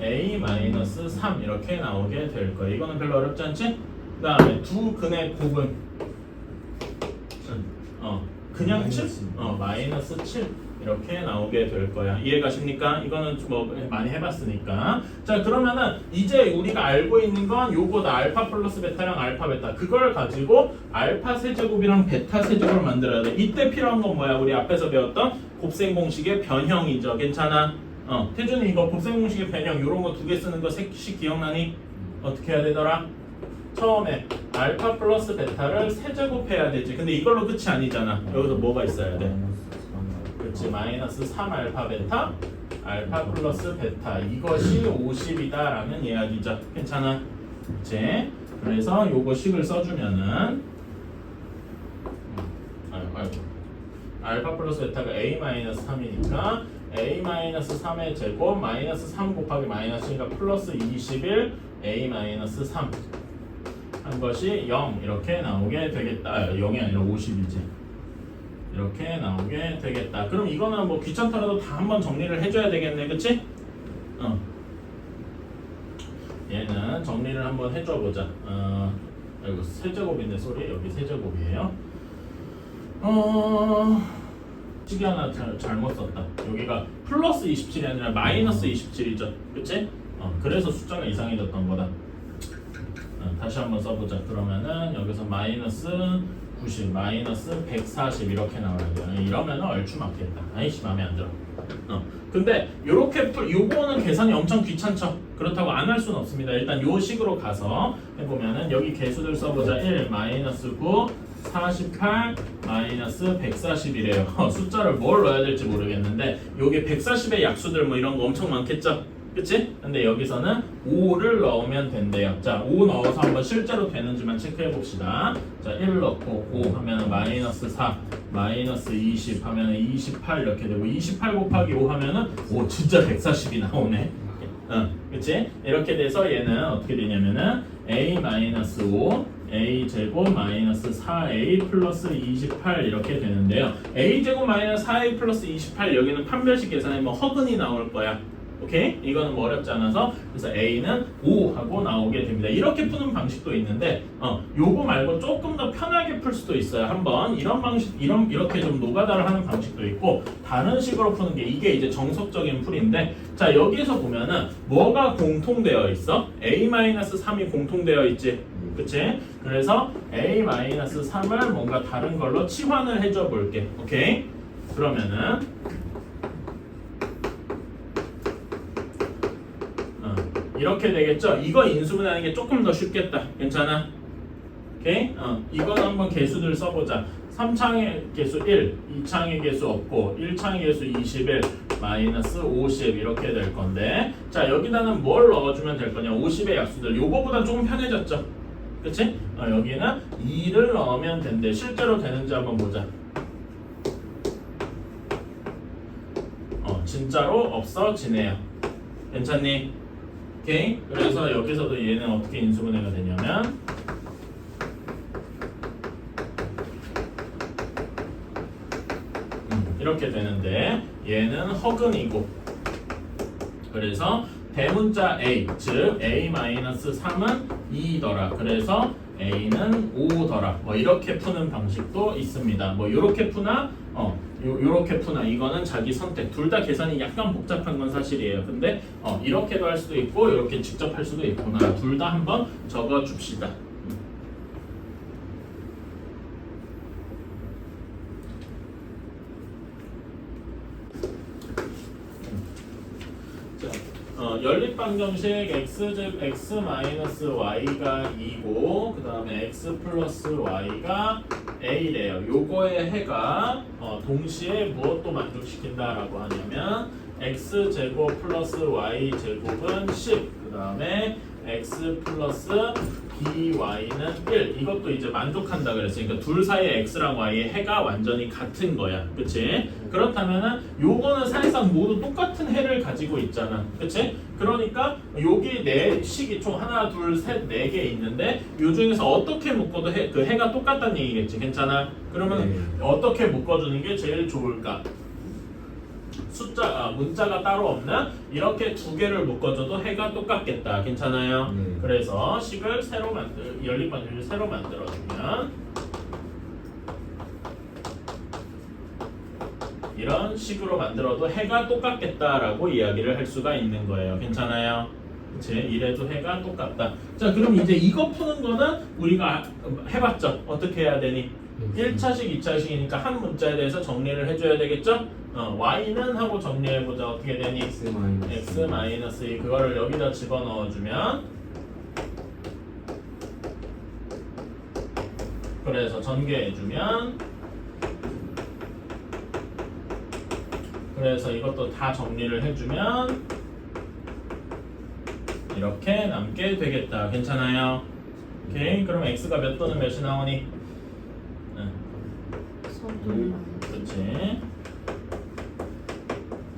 a 마이너스 3 이렇게 나오게 될 거야. 이거는 별로 어렵지 않지? 그 다음에 두 근의 곱은 그냥 7? 마이너스 7 이렇게 나오게 될 거야. 이해가십니까? 이거는 뭐 많이 해봤으니까. 자, 그러면은 이제 우리가 알고 있는 건 요거다. 알파 플러스 베타랑 알파 베타. 그걸 가지고 알파 세제곱이랑 베타 세제곱을 만들어야 돼. 이때 필요한 건 뭐야? 우리 앞에서 배웠던 곱셈 공식의 변형이죠. 괜찮아? 태준이 이거 곱셈 공식의 변형 요런 거 두 개 쓰는 거 식 기억나니? 어떻게 해야 되더라? 처음에 알파 플러스 베타를 세제곱해야 되지. 근데 이걸로 끝이 아니잖아. 여기서 뭐가 있어야 돼? 그렇지. 마이너스 3 알파 베타 알파 플러스 베타 이것이 50이다 라는 이야기죠. 괜찮아? 그치? 그래서 요거 식을 써주면은 알파 플러스 베타가 a 마이너스 3이니까 a 마이너스 3의 제곱 마이너스 3 곱하기 마이너스 1가 플러스 21 a 마이너스 3 한 것이 0 이렇게 나오게 되겠다. 0이 아니라 50이지. 이렇게 나오게 되겠다. 그럼 이거는 뭐 귀찮더라도 다 한번 정리를 해줘야 되겠네. 그치? 얘는 정리를 한번 해줘보자. 아이고 세제곱인데 소리 여기 세제곱이에요. 식이 하나 잘못 썼다. 여기가 플러스 27이 아니라 마이너스 27이죠. 그치? 그래서 숫자가 이상해졌던 거다. 다시 한번 써보자. 그러면은 여기서 마이너스 90, 마이너스 140 이렇게 나와야 돼요. 이러면은 얼추 맞겠다. 아이씨 마음에 안 들어. 근데 요렇게 요거는 계산이 엄청 귀찮죠. 그렇다고 안 할 수는 없습니다. 일단 요 식으로 가서 해보면은 여기 개수들 써보자. 1, 마이너스 9, 48, 마이너스 140이래요. 숫자를 뭘 넣어야 될지 모르겠는데 요게 140의 약수들 뭐 이런 거 엄청 많겠죠. 그치? 근데 여기서는 5를 넣으면 된대요. 자, 5 넣어서 한번 실제로 되는지만 체크해 봅시다. 자, 1 넣고 5 하면 마이너스 4, 마이너스 20 하면 28 이렇게 되고 28 곱하기 5 하면은 오 진짜 140이 나오네. 그치? 이렇게 돼서 얘는 어떻게 되냐면은 a 마이너스 5 a 제곱 마이너스 4a 플러스 28 이렇게 되는데요. a 제곱 마이너스 4a 플러스 28 여기는 판별식 계산하면 허근이 나올 거야. 오케이? 이거는 뭐 어렵지 않아서 그래서 A는 5 하고 나오게 됩니다. 이렇게 푸는 방식도 있는데 요거 말고 조금 더 편하게 풀 수도 있어요. 한번 이런 방식 이렇게 좀 노가다를 하는 방식도 있고 다른 식으로 푸는 게 이게 이제 정석적인 풀인데 자 여기에서 보면은 뭐가 공통되어 있어? A-3이 공통되어 있지. 그치? 그래서 A-3을 뭔가 다른 걸로 치환을 해줘 볼게. 오케이? 그러면은 이렇게 되겠죠? 이거 인수분해하는 게 조금 더 쉽겠다. 괜찮아? 오케이? 이건 한번 개수들 써보자. 3창의 개수 1, 2창의 개수 없고 1창의 개수 21 마이너스 50 이렇게 될 건데, 자 여기다는 뭘 넣어주면 될 거냐? 50의 약수들. 요거보다 조금 편해졌죠? 그치? 여기는 2를 넣으면 된대. 실제로 되는지 한번 보자. 진짜로 없어지네요. 괜찮니? 오케이? 그래서 여기서도 얘는 어떻게 인수분해가 되냐면 이렇게 되는데, 얘는 허근이고, 그래서 대문자 A, 즉 A-3은 2더라. 그래서 A는 5더라. 뭐 이렇게 푸는 방식도 있습니다. 뭐 이렇게 푸나 요렇게 푸나, 이거는 자기 선택. 둘 다 계산이 약간 복잡한 건 사실이에요. 근데 이렇게도 할 수도 있고 이렇게 직접 할 수도 있구나. 둘 다 한번 적어 줍시다. 연립방정식 x즉 x-y가 2고 그 다음에 x 플러스 y가 a래요. 요거의 해가 동시에 무엇도 만족시킨다라고 하냐면 x제곱 플러스 y제곱은 10, 그 다음에 x 플러스 by는 1. 이것도 이제 만족한다 그랬으니까 둘 사이의 x랑 y의 해가 완전히 같은 거야. 그치? 그렇다면은 요거는 사실상 모두 똑같은 해를 가지고 있잖아. 그치? 그러니까 여기 네 식이 총 하나, 둘, 셋, 네 개 있는데 요 중에서 어떻게 묶어도 그 해가 똑같다는 얘기겠지. 괜찮아? 그러면 어떻게 묶어주는 게 제일 좋을까? 문자가 따로 없나? 이렇게 두 개를 묶어줘도 해가 똑같겠다. 괜찮아요? 그래서 식을 새로 연립방정식을 새로 만들어주면 이런 식으로 만들어도 해가 똑같겠다라고 이야기를 할 수가 있는 거예요. 괜찮아요? 그치? 이래도 해가 똑같다. 자, 그럼 이제 이거 푸는 거는 우리가 해봤죠? 어떻게 해야 되니? 1차식, 2차식이니까 한 문자에 대해서 정리를 해줘야 되겠죠? y는 하고 정리해보자. 어떻게 되니? x-2. 그거를 여기다 집어넣어주면, 그래서 전개해주면, 그래서 이것도 다 정리를 해주면 이렇게 남게 되겠다. 괜찮아요? 오케이. 그럼 x가 몇 또는 몇이 나오니? 그렇지.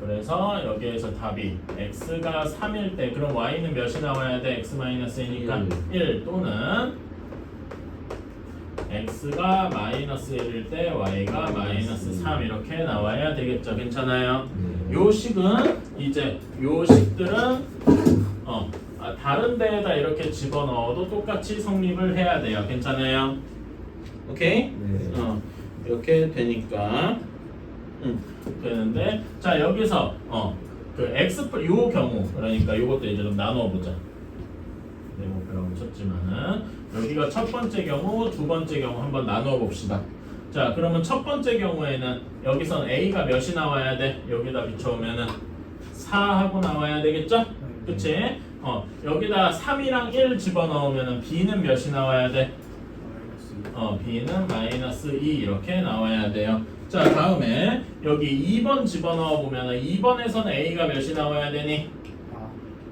그래서 여기에서 답이 x가 3일 때, 그럼 y는 몇이 나와야 돼? x-1이니까 1 또는 x가 마이너스 1일 때 y가 마이너스 3 이렇게 나와야 되겠죠. 괜찮아요? 요 식은 이제 요 식들은 다른 데에다 이렇게 집어넣어도 똑같이 성립을 해야 돼요. 괜찮아요? 오케이? 이렇게 되니까 되는데, 자 여기서 그 x 요 경우, 그러니까 요것도 이제 좀 나눠 보자. 네모표라고 쳤지만은 여기가 첫 번째 경우, 두 번째 경우 한번 나눠 봅시다. 자, 그러면 첫 번째 경우에는 여기선 a가 몇이 나와야 돼? 여기다 비춰오면은 4하고 나와야 되겠죠? 그치? 여기다 3이랑 1 집어넣으면은 b는 몇이 나와야 돼? b는 마이너스 2 이렇게 나와야 돼요. 자, 다음에 여기 2번 집어넣어 보면은 2번에서는 a가 몇이 나와야 되니?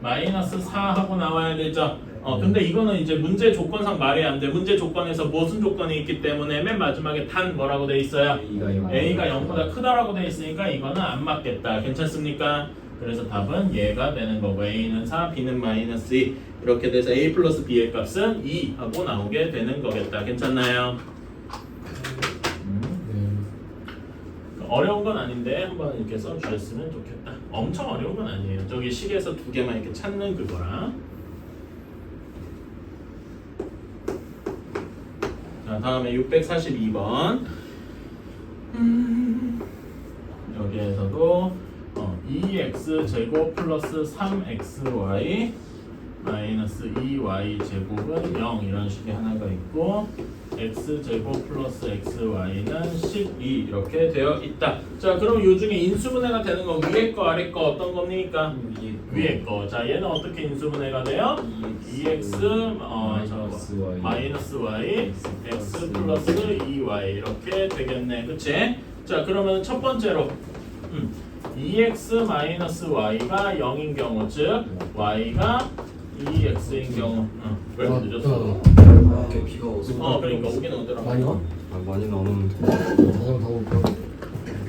마이너스 4하고 나와야 되죠. 근데 이거는 이제 문제 조건상 말이 안 돼. 문제 조건에서 무슨 조건이 있기 때문에 맨 마지막에 단 뭐라고 돼 있어요? a가 0보다 크다라고 돼 있으니까 이거는 안 맞겠다. 괜찮습니까? 그래서 답은 얘가 되는 거고, a는 4, b는 마이너스 2 이렇게 돼서 a 플러스 b의 값은 2 하고 나오게 되는 거겠다. 괜찮나요? 어려운 건 아닌데 한번 이렇게 써주셨으면 좋겠다. 엄청 어려운 건 아니에요. 저기 식에서 두 개만 이렇게 찾는 그거랑. 자, 다음에 642번. 여기에서도 2x 제곱 플러스 3xy 마이너스 2y 제곱은 0 이런 식의 하나가 있고, x제곱 플러스 xy는 12 이렇게 되어 있다. 자, 그럼 요 중에 인수분해가 되는 건 위에 거 아래 거 어떤 겁니까? 위에 거. 자, 얘는 어떻게 인수분해가 돼요? 2x 마이너스 y x 플러스 2y 이렇게 되겠네. 그치? 자, 그러면 첫 번째로 2x 마이너스 y가 0인 경우, 즉 y가 2x인 경우. 왜 이렇게 늦었어? 이렇게 비가 오서 그러니까 오긴 오더라. 많이 와? 많이 나오는 자전거 타고 올까?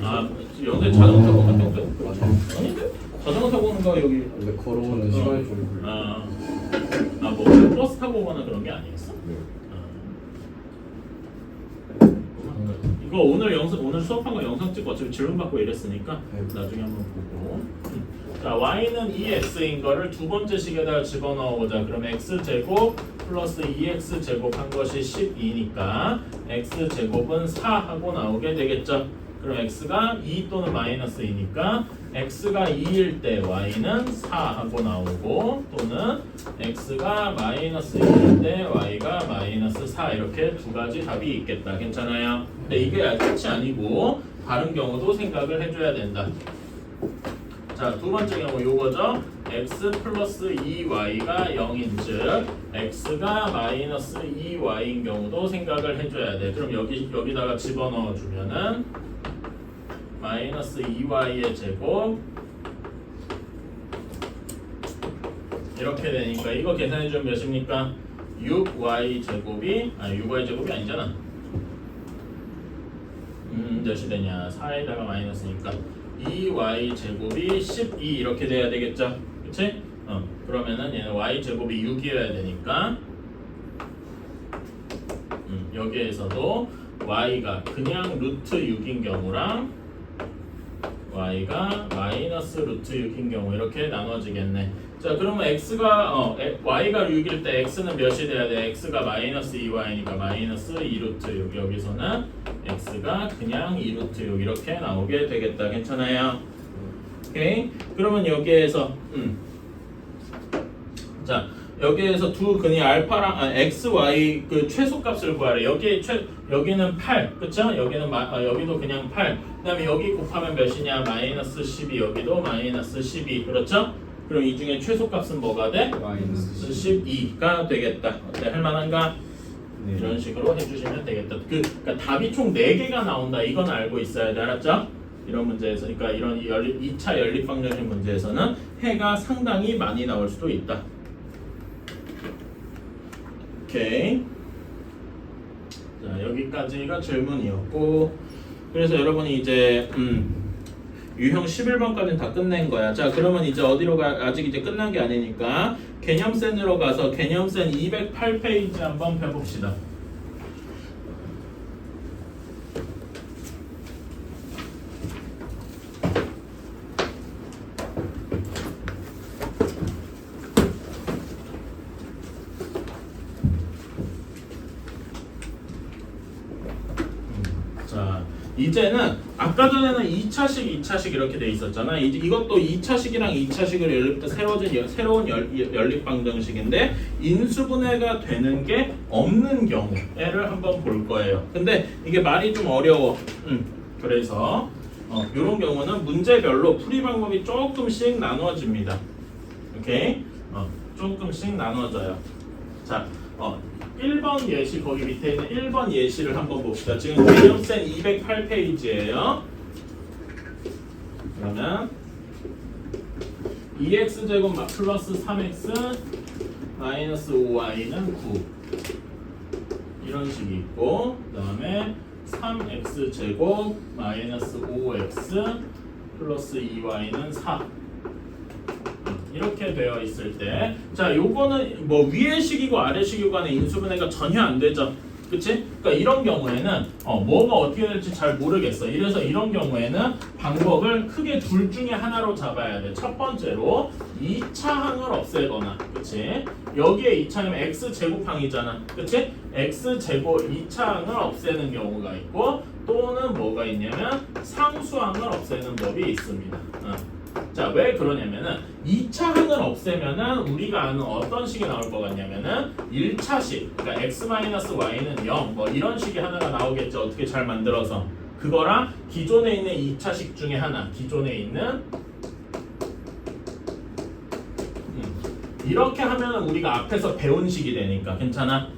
아, 영대 자전거 타고 갔는데? 맞아. 아닌데? 자전거 타고 오는 거 여기. 근데 걸어오는 시간이 좀 걸려. 뭐 버스 타고 오거나 그런 게 아니었어? 이거 오늘 수업한 거 영상 찍고 어차피 질문 받고 이랬으니까 네. 나중에 한번 보고. 자, y는 2x인 거를 두 번째 식에다가 집어넣어보자. 그럼 x제곱 플러스 2x 제곱한 것이 12니까 x제곱은 4 하고 나오게 되겠죠. 그럼 x가 2 또는 마이너스 2니까 x가 2일 때 y는 4 하고 나오고, 또는 x가 마이너스 2일 때 y가 마이너스 4 이렇게 두 가지 답이 있겠다. 괜찮아요? 근데 이게 끝이 아니고 다른 경우도 생각을 해줘야 된다. 자, 두 번째 경우 요거죠. x 플러스 2y가 0인 즉 x가 마이너스 2y인 경우도 생각을 해줘야 돼. 그럼 여기다가 집어넣어 주면은 마이너스 2y의 제곱 이렇게 되니까 이거 계산해 주면 몇입니까? 6y 제곱이 6y 제곱이 아니잖아. 몇이 되냐? 4에다가 마이너스니까 2y 제곱이 12 이렇게 돼야 되겠죠? 그치? 그러면은 얘는 y 제곱이 6이어야 되니까 여기에서도 y가 그냥 루트 6인 경우랑 y가 마이너스 루트 6인 경우 이렇게 나눠지겠네. 자, 그러면 x가 y가 6일 때 x는 몇이 돼야 돼? x가 마이너스 2y니까 마이너스 2루트 6. 여기서는 x가 그냥 2루트 6 이렇게 나오게 되겠다. 괜찮아요? 오케이. 그러면 여기에서 자, 여기에서 두 근이 알파랑 x, y 그 최소값을 구하래. 여기는 8, 그쵸? 여기도 그냥 8. 그다음에 여기 곱하면 몇이냐? 마이너스 12. 여기도 마이너스 12. 그렇죠? 그럼 이 중에 최소값은 뭐가 돼? 마이너스 12가 되겠다. 어때? 할만한가? 네. 이런 식으로 해주시면 되겠다. 그러니까 답이 총 4개가 나온다. 이건 알고 있어야 돼. 알았죠? 이런 문제에서, 그러니까 이런 2차 연립방정식 문제에서는 해가 상당히 많이 나올 수도 있다. 오케이. 자, 여기까지가 질문이었고, 그래서 여러분이 이제 유형 11번까지는 다 끝낸 거야. 자, 그러면 이제 어디로 가? 아직 이제 끝난 게 아니니까 개념센으로 가서 개념센 208페이지 한번 펴봅시다. 자, 이제는 아까 전에는 2차식 이렇게 돼 있었잖아. 이제 이것도 2차식이랑 2차식을 연립 새로운 연립 방정식인데 인수분해가 되는 게 없는 경우를 한번 볼 거예요. 근데 이게 말이 좀 어려워. 그래서 이런 경우는 문제별로 풀이 방법이 조금씩 나눠집니다. 오케이? 조금씩 나눠져요. 자, 1번 예시 거기 밑에 있는 1번 예시를 한번 봅시다. 지금 개념센 208페이지예요. 그러면 2x제곱 플러스 3x 마이너스 5y는 9 이런 식이 있고, 그 다음에 3x제곱 마이너스 5x 플러스 2y는 4 이렇게 되어 있을 때, 자, 요거는 뭐 위의 식이고 아래 식이고 간에 인수분해가 전혀 안 되죠. 그치? 그러니까 이런 경우에는 뭐가 어떻게 될지 잘 모르겠어. 이래서 이런 경우에는 방법을 크게 둘 중에 하나로 잡아야 돼. 첫 번째로 2차 항을 없애거나, 그치? 여기에 2차면 x제곱항이잖아. 그치? x제곱 2차 항을 없애는 경우가 있고, 또는 뭐가 있냐면 상수항을 없애는 법이 있습니다. 자, 왜 그러냐면은 2차 항을 없애면은 우리가 아는 어떤 식이 나올 것 같냐면은 1차식, 그러니까 x-y는 0, 뭐 이런 식이 하나가 나오겠죠. 어떻게 잘 만들어서. 그거랑 기존에 있는 2차식 중에 하나, 기존에 있는 이렇게 하면은 우리가 앞에서 배운 식이 되니까 괜찮아?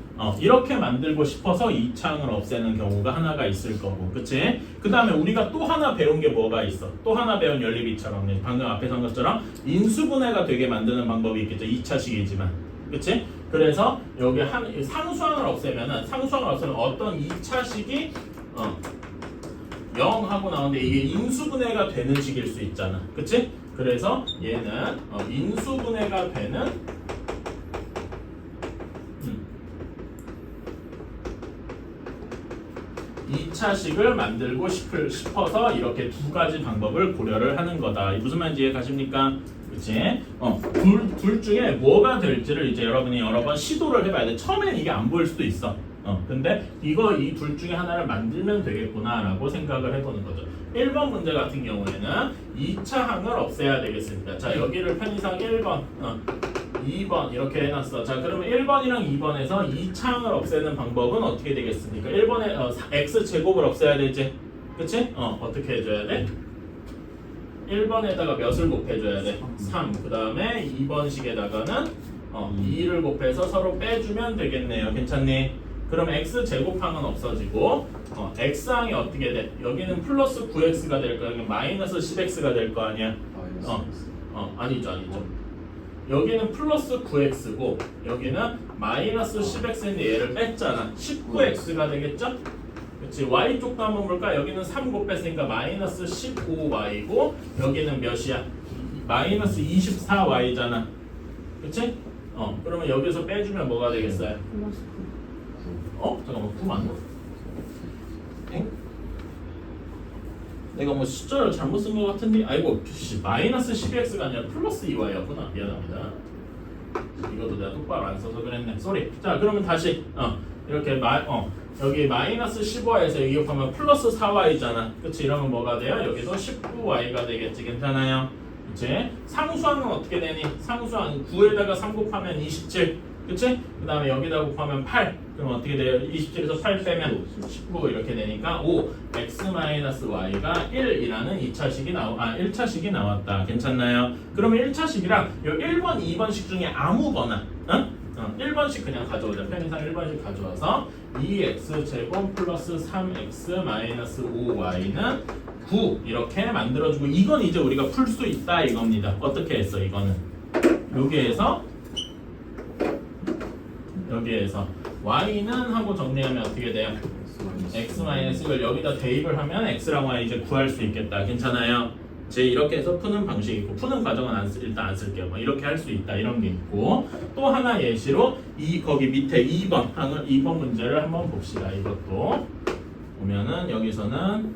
이렇게 만들고 싶어서 2차항을 없애는 경우가 하나가 있을 거고, 그치? 그 다음에 우리가 또 하나 배운 게 뭐가 있어? 또 하나 배운 연립이처럼, 방금 앞에서 한 것처럼 인수분해가 되게 만드는 방법이 있겠죠. 2차식이지만, 그치? 그래서 여기 상수항을 없애면 어떤 2차식이 0 하고 나오는데 이게 인수분해가 되는 식일 수 있잖아, 그치? 그래서 얘는 인수분해가 되는 2차식을 만들고 싶어서 이렇게 두 가지 방법을 고려를 하는 거다. 무슨 말인지 이해 가십니까? 그치? 둘 중에 뭐가 될지를 이제 여러분이 여러 번 시도를 해봐야 돼. 처음엔 이게 안 보일 수도 있어. 근데 이 둘 중에 하나를 만들면 되겠구나라고 생각을 해보는 거죠. 1번 문제 같은 경우에는 2차 항을 없애야 되겠습니다. 자, 여기를 편의상 1번, 2번 이렇게 해놨어. 자, 그러면 1번이랑 2번에서 2차 항을 없애는 방법은 어떻게 되겠습니까? 1번에 x제곱을 없애야 되지. 그치? 어떻게 해줘야 돼? 1번에다가 몇을 곱해줘야 돼? 3. 그 다음에 2번식에다가는 2를 곱해서 서로 빼주면 되겠네요. 괜찮니? 그러면 x제곱항은 없어지고 x항이 어떻게 돼? 여기는 플러스 9x가 될 거야. 여기 마이너스 10x가 될 거 아니야? 아니죠. 여기는 플러스 9x고 여기는 마이너스 10x인데 얘를 뺐잖아. 19x가 되겠죠? 그치? y쪽도 한번 볼까? 여기는 3 곱했으니까 마이너스 15y고 여기는 몇이야? 마이너스 24y잖아. 그치? 그러면 여기서 빼주면 뭐가 되겠어요? 잠깐만, 9 맞나? 내가 뭐 숫자를 잘못 쓴 것 같은데? 아이고, 마이너스 12x가 아니라 플러스 2y였구나. 미안합니다. 이것도 내가 똑바로 안 써서 그랬네. 쏘리. 자, 그러면 다시 이렇게 여기 마이너스 15y에서 이격하면 플러스 4y잖아. 그치? 이러면 뭐가 돼요? 여기도 19y가 되겠지. 괜찮아요? 그치? 상수항은 어떻게 되니? 상수항 9에다가 3 곱하면 27. 그치? 그 다음에 여기다 곱하면 8. 그럼 어떻게 돼요? 27에서 8 빼면 19 이렇게 되니까 5 x-y가 1이라는 1차식이 나왔다. 괜찮나요? 그러면 1차식이랑 1번, 2번식 중에 아무거나 1번씩 그냥 가져오자. 편의상 1번씩 가져와서 2x제곱 플러스 3x-5y는 9 이렇게 만들어주고 이건 이제 우리가 풀 수 있다 이겁니다. 어떻게 했어 이거는? 여기에서 y는 하고 정리하면 어떻게 돼요? x-을 여기다 대입을 하면 x랑 y 이제 구할 수 있겠다. 괜찮아요? 이렇게 해서 푸는 방식이 있고 푸는 과정은 일단 안 쓸게요. 뭐 이렇게 할 수 있다 이런 게 있고 또 하나 예시로 거기 밑에 2번 문제를 한번 봅시다. 이것도 보면은 여기서는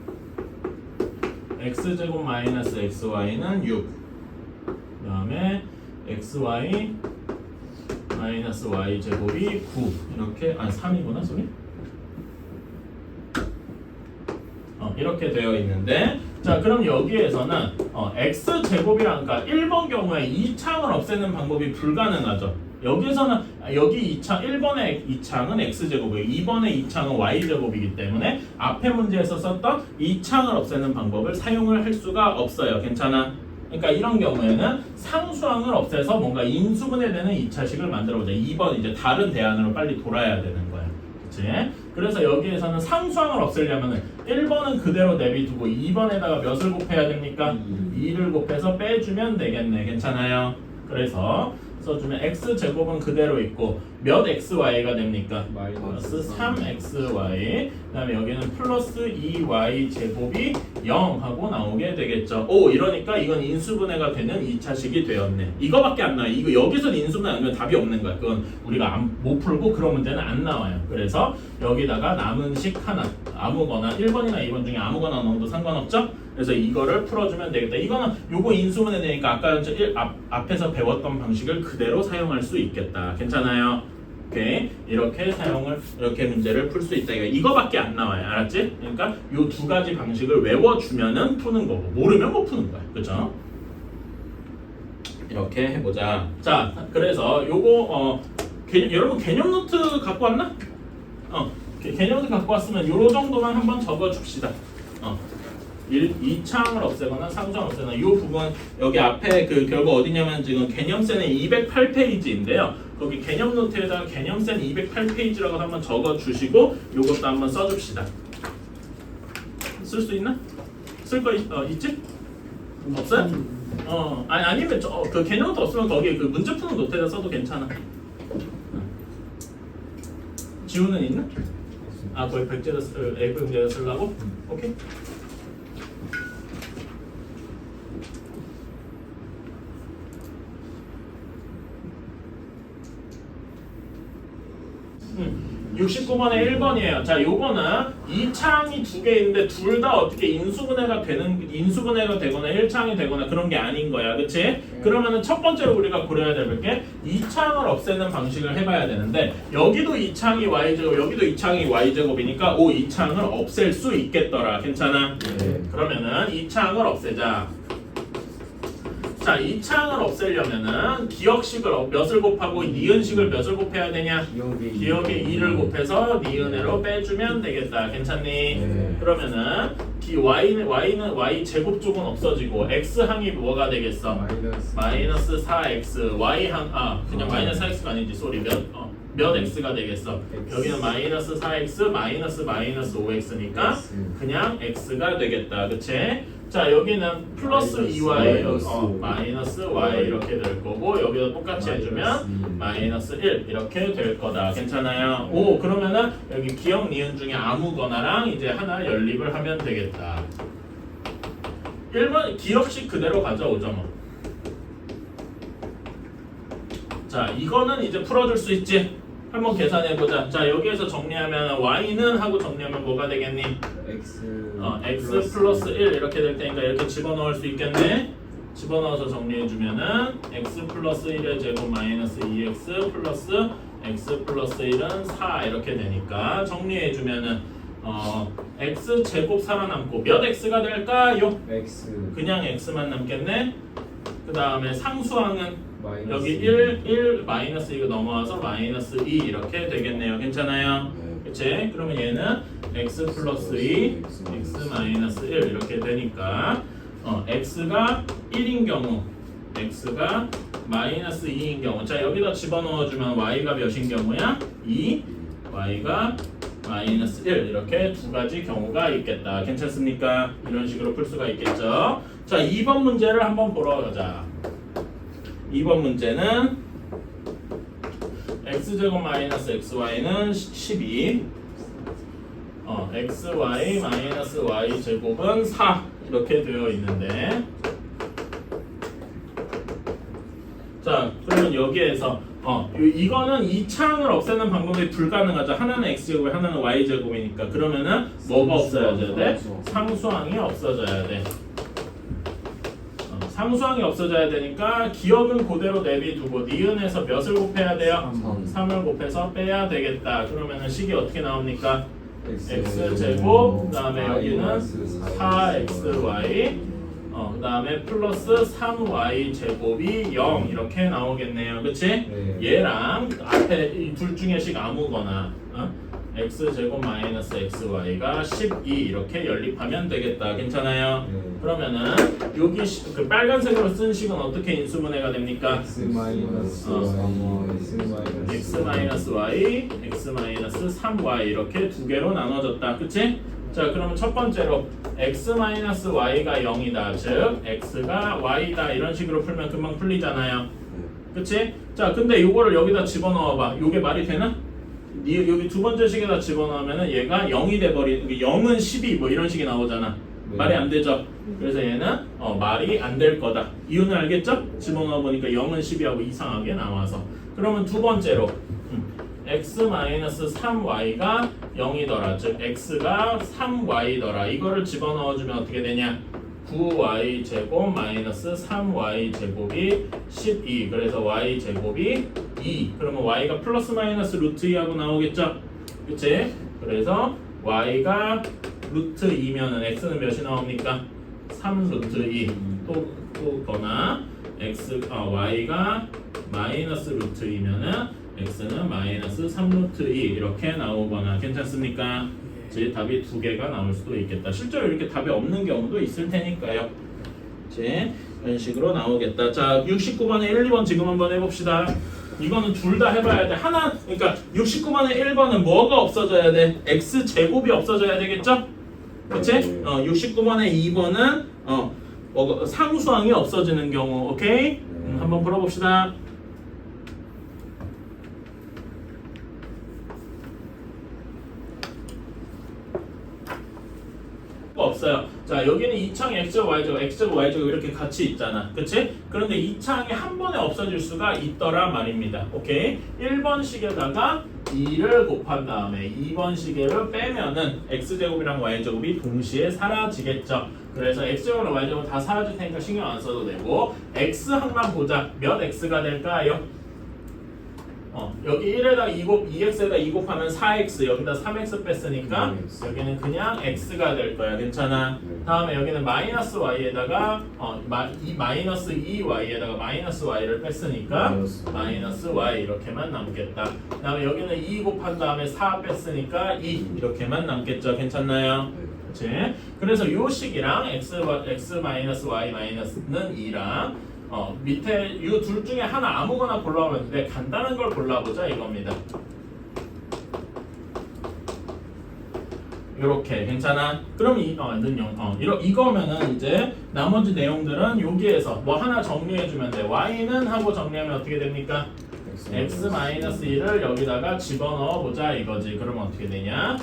x제곱 마이너스 xy는 6 그 다음에 xy 마이너스 y제곱이 9 이렇게 3이구나 소리? 이렇게 되어 있는데 자 그럼 여기에서는 x제곱이랑 그러니까 1번 경우에 2창을 없애는 방법이 불가능하죠. 여기에서는 여기 1번의 2창은 x제곱이고 2번의 2창은 y제곱이기 때문에 앞에 문제에서 썼던 2창을 없애는 방법을 사용을 할 수가 없어요. 괜찮아? 그러니까 이런 경우에는 상수항을 없애서 뭔가 인수분해되는 2차식을 만들어보자. 2번 이제 다른 대안으로 빨리 돌아야 되는 거야. 그치? 그래서 여기에서는 상수항을 없애려면 1번은 그대로 내비두고 2번에다가 몇을 곱해야 됩니까? 2를 곱해서 빼주면 되겠네. 괜찮아요? 그래서 써주면 x제곱은 그대로 있고 몇 xy가 됩니까? 마이너스 3xy 그 다음에 여기는 플러스 2y제곱이 0 하고 나오게 되겠죠. 오 이러니까 이건 인수분해가 되는 2차식이 되었네. 이거밖에 안 나와요. 이거 여기서 인수분해 안 되면 답이 없는 거야. 그건 우리가 못 풀고 그런 문제는 안 나와요. 그래서 여기다가 남은 식 하나 아무거나 1번이나 2번 중에 아무거나 넣어도 상관없죠? 그래서 이거를 풀어주면 되겠다. 이거는 요거 인수분해 되니까 아까 앞에서 배웠던 방식을 그대로 사용할 수 있겠다. 괜찮아요? 오케이. 이렇게 문제를 풀 수 있다. 이거밖에 안 나와요. 알았지? 그러니까 요 두 가지 방식을 외워주면은 푸는 거고 모르면 못 푸는 거야. 그쵸? 이렇게 해보자. 자, 그래서 요거 여러분 개념 노트 갖고 왔나? 개념 노트 갖고 왔으면 요 정도만 한번 적어줍시다. 2창을 없애거나 상수항을 없애거나 이 부분 여기 앞에 그 결과 어디냐면 지금 개념센의 208페이지인데요. 거기 개념 노트에다가 개념센 208페이지라고 한번 적어주시고 요것도 한번 써줍시다. 쓸 수 있나? 쓸 거 있지? 없어요? 아니면 그 개념 노트 없으면 거기 그 문제 푸는 노트에다 써도 괜찮아. 지우는 있나? 거기 백제에다 A4 용지에다 쓰려고? 오케이. 음. 69번에 1번이에요. 자, 요거는 2창이 두 개 있는데 둘 다 어떻게 인수분해가 되거나 1창이 되거나 그런 게 아닌 거야. 그치? 그러면은 첫 번째로 우리가 고려해야 될 게 2창을 없애는 방식을 해봐야 되는데 여기도 2창이 y제곱 여기도 2창이 y제곱이니까 2창을 없앨 수 있겠더라. 괜찮아? 네. 그러면은 2창을 없애자. 자, 2창을 없애려면은 기억식을 몇을 곱하고 니은식을 몇을 곱해야 되냐? 기억에 2를 곱해서 니은으로 빼주면 되겠다. 괜찮니? 네. 그러면은 y는 y 제곱 쪽은 없어지고 x항이 뭐가 되겠어? 마이너스 4x y항 그냥 마이너스 4x가 아니지. 쏘리 몇 x가 되겠어? 여기는 마이너스 4x 마이너스 5x니까 그냥 x가 되겠다. 그치? 자, 여기는 플러스 2y 마이너스 y 이렇게 될 거고 여기도 똑같이 해주면 마이너스 1 이렇게 될 거다. 괜찮아요? 그러면은 여기 기억 니은 중에 아무거나랑 이제 하나 연립을 하면 되겠다. 1번 기억식 그대로 가져오죠 뭐. 자, 이거는 이제 풀어줄 수 있지? 한번 계산해보자. 자, 여기에서 정리하면 y는 하고 정리하면 뭐가 되겠니? x 플러스 1 이렇게 될 테니까 이렇게 집어넣을 수 있겠네. 집어넣어서 정리해주면은 x 플러스 1의 제곱 마이너스 2x 플러스 x 플러스 1은 4 이렇게 되니까 정리해주면은 x 제곱 살아남고 몇 x가 될까요? 그냥 x만 남겠네. 그 다음에 상수항은 여기 1 마이너스 이거 넘어와서 마이너스 2 이렇게 되겠네요. 괜찮아요? 그치? 그러면 얘는 x 플러스 2, x 마이너스 1 이렇게 되니까 x가 1인 경우, x가 마이너스 2인 경우. 자, 여기다 집어넣어주면 y가 몇인 경우야? 2, y가 마이너스 1 이렇게 두 가지 경우가 있겠다. 괜찮습니까? 이런 식으로 풀 수가 있겠죠. 자, 2번 문제를 한번 보러 가자. 2번 문제는 x제곱 마이너스 xy는 12 xy 마이너스 y제곱은 4 이렇게 되어 있는데 자, 그러면 여기에서 이거는 2창을 없애는 방법이 불가능하죠. 하나는 x제곱 하나는 y제곱이니까 그러면은 뭐가 없어져야 돼? 상수항이 없어져야 돼. 상수항이 없어져야 되니까 기억은 그대로 내비두고 니은에서 몇을 곱해야 돼요? 3을 곱해서 빼야 되겠다. 그러면은 식이 어떻게 나옵니까? x제곱 그 다음에 여기는 4xy 그 다음에 플러스 3y 제곱이 0 이렇게 나오겠네요. 그치? 네. 얘랑 앞에 이 둘 중에 식 아무거나 x제곱 마이너스 xy가 12 이렇게 연립하면 되겠다. 괜찮아요? 네. 그러면은 여기 그 빨간색으로 쓴 식은 어떻게 인수분해가 됩니까? x 마이너스 y, x 마이너스 3y 이렇게 두 개로 나눠졌다. 그치? 자, 그러면 첫 번째로 x 마이너스 y가 0이다. 즉 x가 y다. 이런 식으로 풀면 금방 풀리잖아요. 그치? 자, 근데 요거를 여기다 집어넣어봐. 요게 말이 되나? 여기 두 번째 식에다 집어넣으면은 얘가 0이 돼버리. 0은 12 뭐 이런 식이 나오잖아. 네. 말이 안 되죠. 그래서 얘는 말이 안 될 거다. 이유는 알겠죠? 집어넣어 보니까 0은 12하고 이상하게 나와서. 그러면 두 번째로 x-3y가 0이더라. 즉 x가 3y더라. 이거를 집어넣어주면 어떻게 되냐? 9y 제곱 마이너스 3y 제곱이 12. 그래서 y 제곱이 2. 그러면 y가 플러스 마이너스 루트 2하고 나오겠죠? 그치? 그래서 y가 루트 2면은 x는 몇이 나옵니까? 3 루트 2. 또 거나 y가 마이너스 루트 2면은 x는 마이너스 3루트 2 이렇게 나오거나 괜찮습니까? 제 답이 두 개가 나올 수도 있겠다. 실제로 이렇게 답이 없는 경우도 있을 테니까요. 제 이런 식으로 나오겠다. 자, 69번에 1, 2번 지금 한번 해봅시다. 이거는 둘 다 해봐야 돼. 하나, 그러니까 69번에 1번은 뭐가 없어져야 돼? x 제곱이 없어져야 되겠죠? 그치? 69번에 2번은 상수항이 없어지는 경우. 오케이? 한번 풀어봅시다. 없어요. 자, 여기는 2창에 x제곱, y제곱, x제곱, y제곱 이렇게 같이 있잖아. 그치? 그런데 2창이 한 번에 없어질 수가 있더라 말입니다. 오케이? 1번 식에다가 2를 곱한 다음에 2번 시계를 빼면은 x제곱이랑 y제곱이 동시에 사라지겠죠. 그래서 x제곱이랑 y제곱 다 사라질 테니까 신경 안 써도 되고 x항만 보자. 몇 x가 될까요? 여기 1에다 2x에다 2 곱하면 4x, 여기다 3x 뺐으니까 여기는 그냥 x가 될 거야. 괜찮아? 다음에 여기는 마이너스 y에다가 마이너스 2y에다가 마이너스 y를 뺐으니까 마이너스 y 이렇게만 남겠다. 다음에 여기는 2 곱한 다음에 4 뺐으니까 2 이렇게만 남겠죠. 괜찮나요? 그치? 그래서 요 식이랑 x 마이너스 y 마이너스는 2랑 밑에 이 둘 중에 하나 아무거나 골라오면 돼. 간단한 걸 골라보자 이겁니다. 요렇게 괜찮아? 그럼 이거면은 이제 나머지 내용들은 여기에서 뭐 하나 정리해주면 돼. y는 하고 정리하면 어떻게 됩니까? x-1을 여기다가 집어넣어 보자 이거지. 그러면 어떻게 되냐?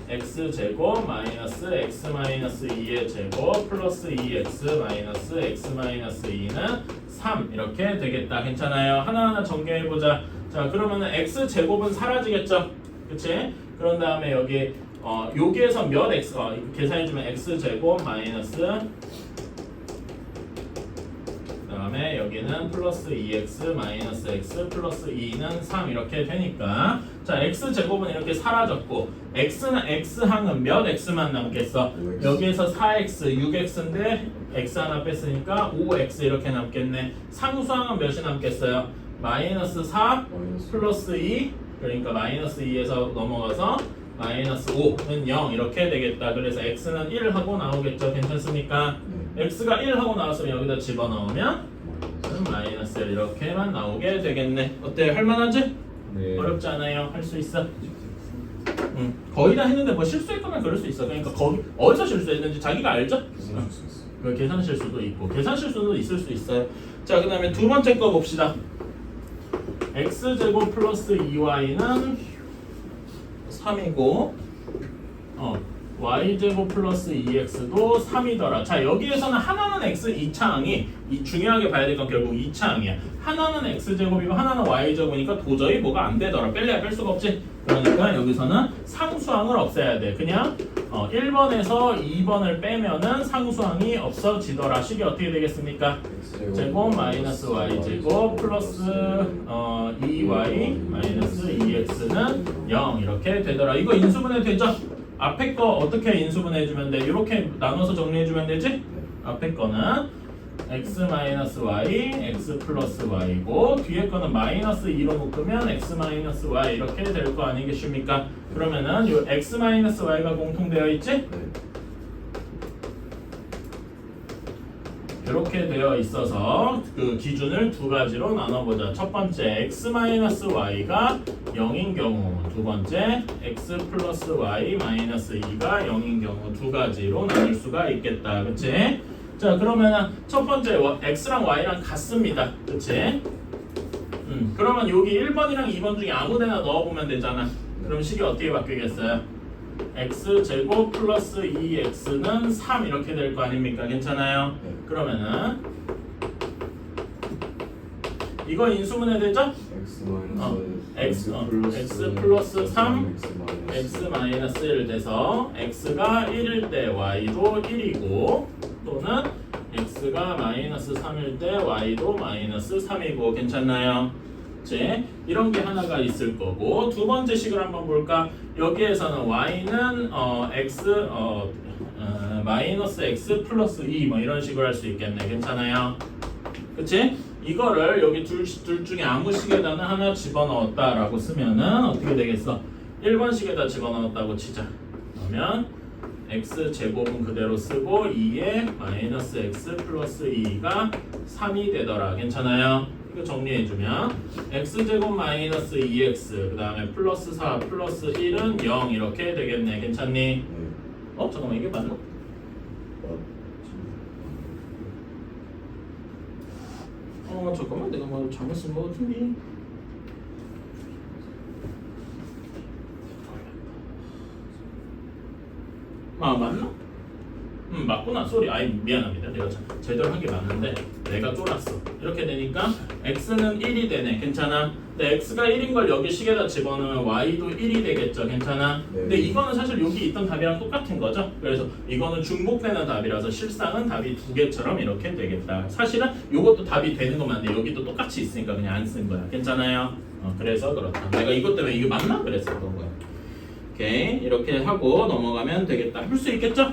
x제곱 마이너스 x-2의 제곱 플러스 2x 마이너스 x-2는 3 이렇게 되겠다. 괜찮아요? 하나하나 정리해보자. 자, 그러면은 x제곱은 사라지겠죠? 그치? 그런 다음에 여기에서 몇 x 계산해주면 x제곱 마이너스 그다음에 여기는 플러스 2x 마이너스 x 플러스 2는 3 이렇게 되니까 자 x제곱은 이렇게 사라졌고 x항은 몇 x만 남겠어? 5x. 여기에서 4x 6x인데 x 하나 뺐으니까 5x 이렇게 남겠네. 상수항은 몇이 남겠어요? 마이너스 4 플러스 2 그러니까 마이너스 2에서 넘어가서 마이너스 5는 0 이렇게 되겠다. 그래서 x는 1 하고 나오겠죠. 괜찮습니까? x가 1 하고 나왔으면 여기다 집어넣으면 마이너스 1 이렇게만 나오게 되겠네. 어때? 할만하지? 네. 어렵지 않아요. 할 수 있어. 거의 다 했는데 뭐 실수할 거면 그럴 수 있어. 그러니까 거기 어디서 실수했는지 자기가 알죠? 그 계산 실수도 있고 계산 실수도 있을 수 있어요. 자, 그다음에 두 번째 거 봅시다. x제곱 플러스 2y는 3이고 y제곱 플러스 2x도 3이더라. 자, 여기에서는 하나는 x 2차항이 중요하게 봐야 될 건 결국 2차항이야. 하나는 x제곱이고 하나는 y제곱이니까 도저히 뭐가 안 되더라. 뺄래야 뺄 수가 없지. 그러니까 여기서는 상수항을 없애야 돼. 그냥 1번에서 2번을 빼면은 상수항이 없어지더라. 식이 어떻게 되겠습니까? 제곱 마이너스 y제곱 플러스 2y 마이너스 2x는 0 이렇게 되더라. 이거 인수분해 되죠? 앞에 거 어떻게 인수분해 해주면 돼? 이렇게 나눠서 정리해주면 되지? 앞에 거는 x 마이너스 y, x 플러스 y고 뒤에 거는 마이너스 2로 묶으면 x 마이너스 y 이렇게 될 거 아니겠습니까? 그러면은 요 x 마이너스 y가 공통되어 있지? 이렇게 되어 있어서 그 기준을 두 가지로 나눠보자. 첫 번째 x 마이너스 y가 0인 경우, 두 번째 x 플러스 y 마이너스 2가 0인 경우 두 가지로 나눌 수가 있겠다. 그치? 자, 그러면 첫 번째 x랑 y랑 같습니다. 그치? 그러면 여기 1번이랑 2번 중에 아무 데나 넣어보면 되잖아. 그럼 식이 어떻게 바뀌겠어요? x제곱 플러스 2x는 3 이렇게 될 거 아닙니까? 괜찮아요? 그러면은 이거 인수분해 되죠? x 플러스 3 x 마이너스 1 돼서 x가 1일 때 y도 1이고 또는 x가 마이너스 3일 때 y도 마이너스 3이고 괜찮나요? 이런 게 하나가 있을 거고 두 번째 식을 한번 볼까? 여기에서는 y는 마이너스 x 플러스 2 뭐 이런 식으로 할 수 있겠네. 괜찮아요? 그치? 이거를 여기 둘 중에 아무 식에다는 하나 집어넣었다라고 쓰면은 어떻게 되겠어? 1번식에다 집어넣었다고 치자. 그러면 x 제곱은 그대로 쓰고 2에 마이너스 x 플러스 2가 3이 되더라. 괜찮아요? 이거 정리해주면 x 제곱 마이너스 2x 그 다음에 플러스 4 플러스 1은 0 이렇게 되겠네. 괜찮니? 잠깐만 이게 맞나? 잠깐만 내가 뭐 잘못 쓴 거 같은데. 맞나? 맞구나. 쏘리. 미안합니다. 내가 제대로 한 게 맞는데 내가 쫄았어. 이렇게 되니까 x는 1이 되네. 괜찮아? 근데 x가 1인 걸 여기 식에다 집어넣으면 y도 1이 되겠죠. 괜찮아? 근데 이거는 사실 여기 있던 답이랑 똑같은 거죠. 그래서 이거는 중복되는 답이라서 실상은 답이 두 개처럼 이렇게 되겠다. 사실은 이것도 답이 되는 건 맞는데 여기도 똑같이 있으니까 그냥 안 쓴 거야. 괜찮아요? 그래서 그렇다. 내가 이것 때문에 이게 맞나? 그랬었던 거야. 오케이. 이렇게 하고 넘어가면 되겠다. 할 수 있겠죠?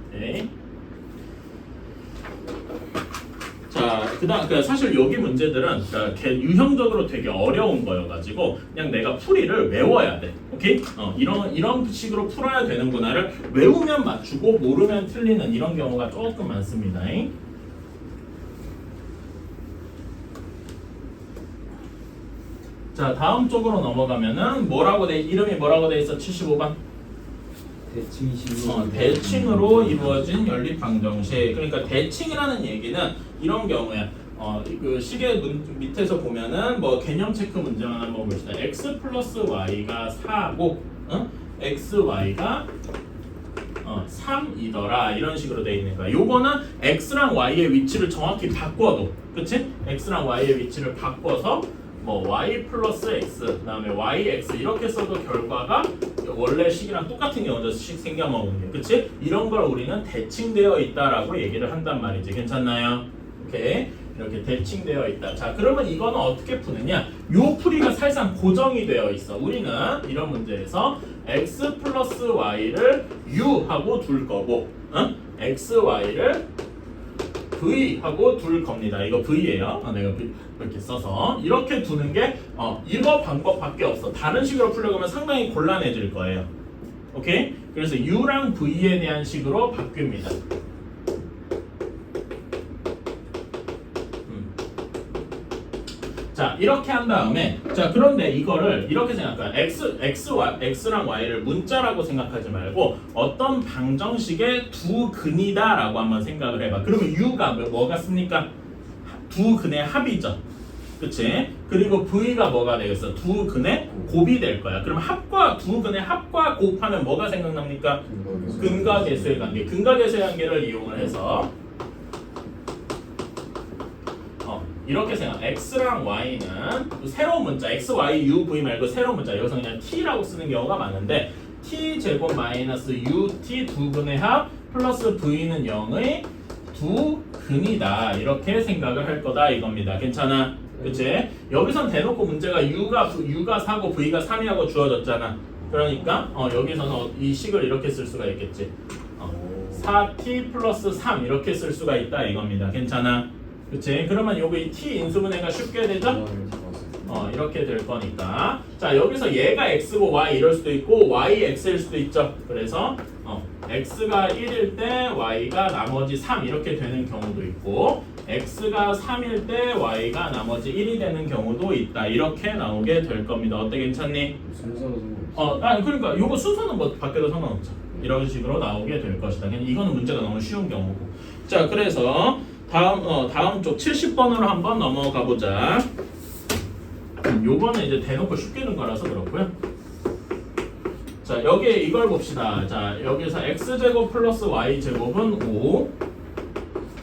오케이. 자, 그러니까 사실 여기 문제들은 그러니까 유형적으로 되게 어려운 거여가지고 그냥 내가 풀이를 외워야 돼. 오케이? 이런 식으로 풀어야 되는구나를 외우면 맞추고 모르면 틀리는 이런 경우가 조금 많습니다. 자, 다음 쪽으로 넘어가면은 이름이 뭐라고 돼 있어? 75번. 대칭으로 이루어진 연립방정식. 그러니까 대칭이라는 얘기는 이런 경우에 그 시계 밑에서 보면은 뭐 개념 체크 문제만 한번 봅시다. x 플러스 y가 4고 xy가 3이더라 이런 식으로 돼 있는 거야. 요거는 x랑 y의 위치를 정확히 바꿔도, 그치? x랑 y의 위치를 바꿔서 뭐 y 플러스 x 그다음에 yx 이렇게 써도 결과가 원래 식이랑 똑같은 경우도 생겨먹는 게, 그치? 이런 걸 우리는 대칭되어 있다라고 얘기를 한단 말이지. 괜찮나요? 오케이. 이렇게 대칭되어 있다. 자, 그러면 이거는 어떻게 푸느냐? 요 풀이가 사실상 고정이 되어 있어. 우리는 이런 문제에서 x 플러스 y를 u 하고 둘 거고, x, y를 v 하고 둘 겁니다. 이거 v예요. 내가 이렇게 써서 이렇게 두는 게 이거 방법밖에 없어. 다른 식으로 풀려고 하면 상당히 곤란해질 거예요. 오케이? 그래서 u랑 v에 대한 식으로 바뀝니다. 자, 이렇게 한 다음에, 자, 그런데 이거를 이렇게 생각해. x랑 y를 문자라고 생각하지 말고 어떤 방정식의 두 근이다라고 한번 생각을 해봐. 그러면 u가 뭐 같습니까? 두 근의 합이죠. 그치? 그리고 v가 뭐가 되겠어? 두 근의 곱이 될 거야. 그럼 두 근의 합과 곱하면 뭐가 생각납니까? 근과 계수의 관계. 근과 계수의 관계를 이용을 해서 이렇게 생각. x랑 y는 새로운 문자 x, y, u, v 말고 새로운 문자 여기서 그냥 t라고 쓰는 경우가 많은데 t 제곱 마이너스 ut 두 근의 합 플러스 v는 0의 두 근이다 이렇게 생각을 할 거다 이겁니다. 괜찮아? 그치? 여기선 대놓고 문제가 u가 4고 v가 3이라고 주어졌잖아. 그러니까 여기서는 이 식을 이렇게 쓸 수가 있겠지. 4t 플러스 3 이렇게 쓸 수가 있다 이겁니다. 괜찮아? 그치? 그러면 요거 이 t 인수분해가 쉽게 되죠? 이렇게 될 거니까. 자, 여기서 얘가 x고 y 이럴 수도 있고 y x일 수도 있죠. 그래서 x가 1일 때 y가 나머지 3 이렇게 되는 경우도 있고 x가 3일 때 y가 나머지 1이 되는 경우도 있다. 이렇게 나오게 될 겁니다. 어때? 괜찮니? 순서는 그러니까 요거 순서는 뭐 바뀌어도 상관없죠. 이런 식으로 나오게 될 것이다. 그냥 이거는 문제가 너무 쉬운 경우고. 자, 그래서 다음 쪽 70번으로 한번 넘어가 보자. 요거는 이제 대놓고 쉽게 는 거라서 그렇고요. 자, 여기에 이걸 봅시다. 자, 여기서 x제곱 플러스 y제곱은 5.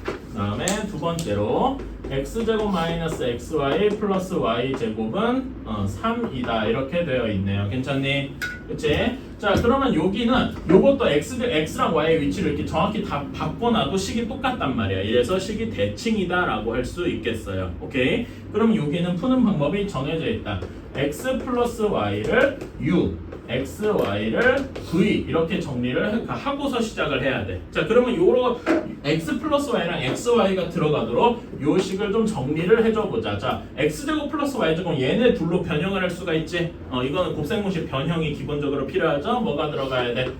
그 다음에 두 번째로 x제곱 마이너스 xy 플러스 y제곱은 3이다 이렇게 되어 있네요. 괜찮니? 그치? 자, 그러면 여기는 요것도 x랑 y의 위치를 이렇게 정확히 다 바꿔놔도 식이 똑같단 말이야. 이래서 식이 대칭이다 라고 할 수 있겠어요. 오케이? 그럼 여기는 푸는 방법이 정해져 있다. x 플러스 y를 u, x, y를 v 이렇게 정리를 하고서 시작을 해야 돼. 자, 그러면 요로 x 플러스 y랑 x, y가 들어가도록 요 식을 좀 정리를 해줘 보자. 자, x제곱 플러스 y제곱 얘네 둘로 변형을 할 수가 있지. 이거는 곱셈공식 변형이 기본적으로 필요하죠. 뭐가 들어가야 돼?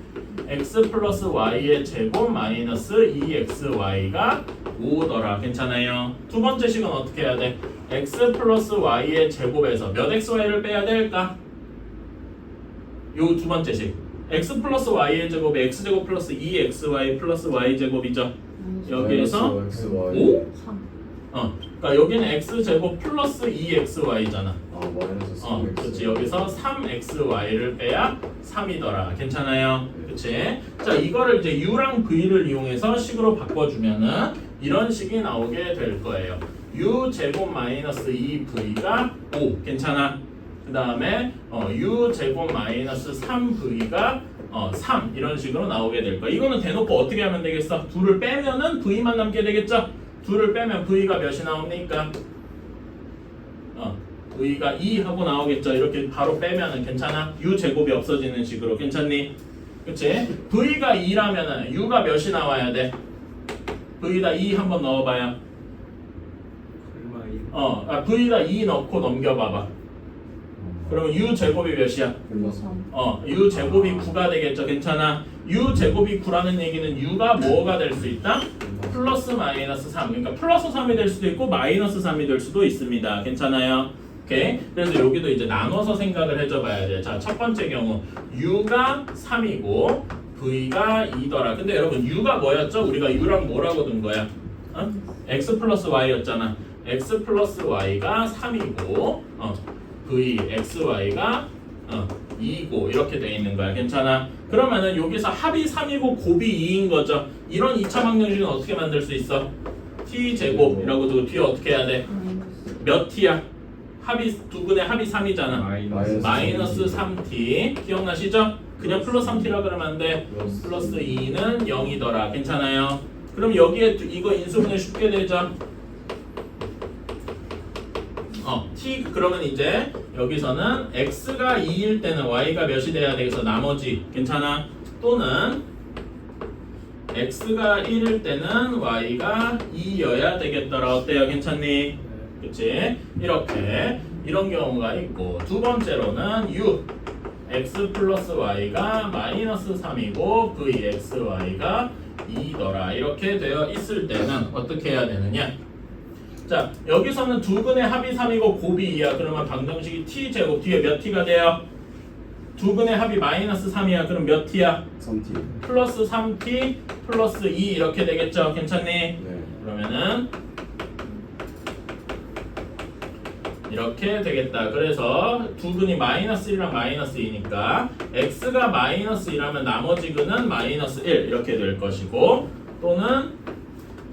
x 플러스 y의 제곱 마이너스 2xy가 5더라. 괜찮아요. 두 번째 식은 어떻게 해야 돼? x 플러스 y의 제곱에서 몇 xy를 빼야 될까? 요 두 번째 식 x 플러스 y의 제곱이 x제곱 플러스 2xy 플러스 y제곱이죠. 여기에서 X, Y. 5? 3. 그러니까 여기는 x제곱 플러스 2xy잖아. 마이너스 3X. 그렇지. 여기서 3xy를 빼야 3이더라. 괜찮아요? 그렇지? 자, 이거를 이제 u랑 v를 이용해서 식으로 바꿔주면은 이런 식이 나오게 될 거예요. u 제곱 마이너스 2v가 5. 괜찮아? 그 다음에 u 제곱 마이너스 3v가 3 이런 식으로 나오게 될 거야. 이거는 대놓고 어떻게 하면 되겠어? 2를 빼면은 v만 남게 되겠죠? 2를 빼면 v가 몇이 나옵니까? v가 2 하고 나오겠죠. 이렇게 바로 빼면은 괜찮아? u 제곱이 없어지는 식으로. 괜찮니? 그치? v가 2라면은 u가 몇이 나와야 돼? v다 2 한번 넣어봐요. v다 2 넣고 넘겨봐봐. 그러면 u 제곱이 몇이야? u 제곱이 9가 되겠죠. 괜찮아? u 제곱이 9라는 얘기는 u가 뭐가 될 수 있다? 플러스 마이너스 3. 그러니까 플러스 3이 될 수도 있고 마이너스 3이 될 수도 있습니다. 괜찮아요? 오케이. 그래서 여기도 이제 나눠서 생각을 해줘 봐야 돼. 자, 첫 번째 경우 u가 3이고 v가 2더라. 근데 여러분 u가 뭐였죠? 우리가 u랑 뭐라고 둔 거야? x 플러스 y였잖아. x 플러스 y가 3이고 v, x, y가 2고 이렇게 돼 있는 거야. 괜찮아? 그러면은 여기서 합이 3이고 곱이 2인 거죠. 이런 2차 방정식은 어떻게 만들 수 있어? t 제곱이라고 두고 뒤에 어떻게 해야 돼? 몇 t야? 합이 두 분의 합이 3이잖아. 마이너스 3t. 기억나시죠? 그냥 플러스 3t라 그러면 안 돼. 플러스 2는 0이더라. 괜찮아요? 그럼 여기에 이거 인수분해 쉽게 되죠? t 그러면 이제 여기서는 x가 2일 때는 y가 몇이 돼야 되겠어? 나머지. 괜찮아? 또는 x가 1일 때는 y가 2여야 되겠더라. 어때요? 괜찮니? 그치? 이렇게 이런 경우가 있고, 두 번째로는 u x 플러스 y가 마이너스 3이고 v x y가 2더라. 이렇게 되어 있을 때는 어떻게 해야 되느냐? 자, 여기서는 두 근의 합이 3이고 곱이 2야. 그러면 방정식이 t제곱 뒤에 몇 t가 돼요? 두 근의 합이 마이너스 3이야. 그럼 몇 t야? 3T. 플러스 3t 플러스 2 이렇게 되겠죠? 괜찮니? 네. 그러면은 이렇게 되겠다. 그래서 두 근이 마이너스 1이랑 마이너스 2니까 x가 마이너스 2라면 나머지 근은 마이너스 1 이렇게 될 것이고, 또는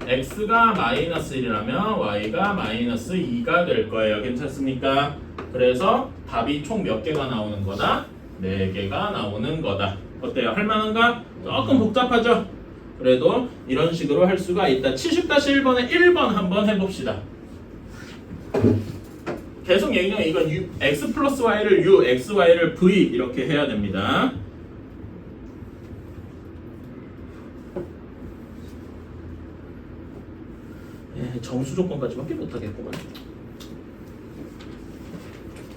x가 마이너스 1이라면 y가 마이너스 2가 될 거예요. 괜찮습니까? 그래서 답이 총 몇 개가 나오는 거다? 4개가 나오는 거다. 어때요? 할만한가? 조금 복잡하죠? 그래도 이런 식으로 할 수가 있다. 70-1번에 1번 한번 해봅시다. 계속 얘기하면 이건 x 플러스 y를 u, x, y를 v 이렇게 해야 됩니다. 정수 조건까지밖에 못하겠구만.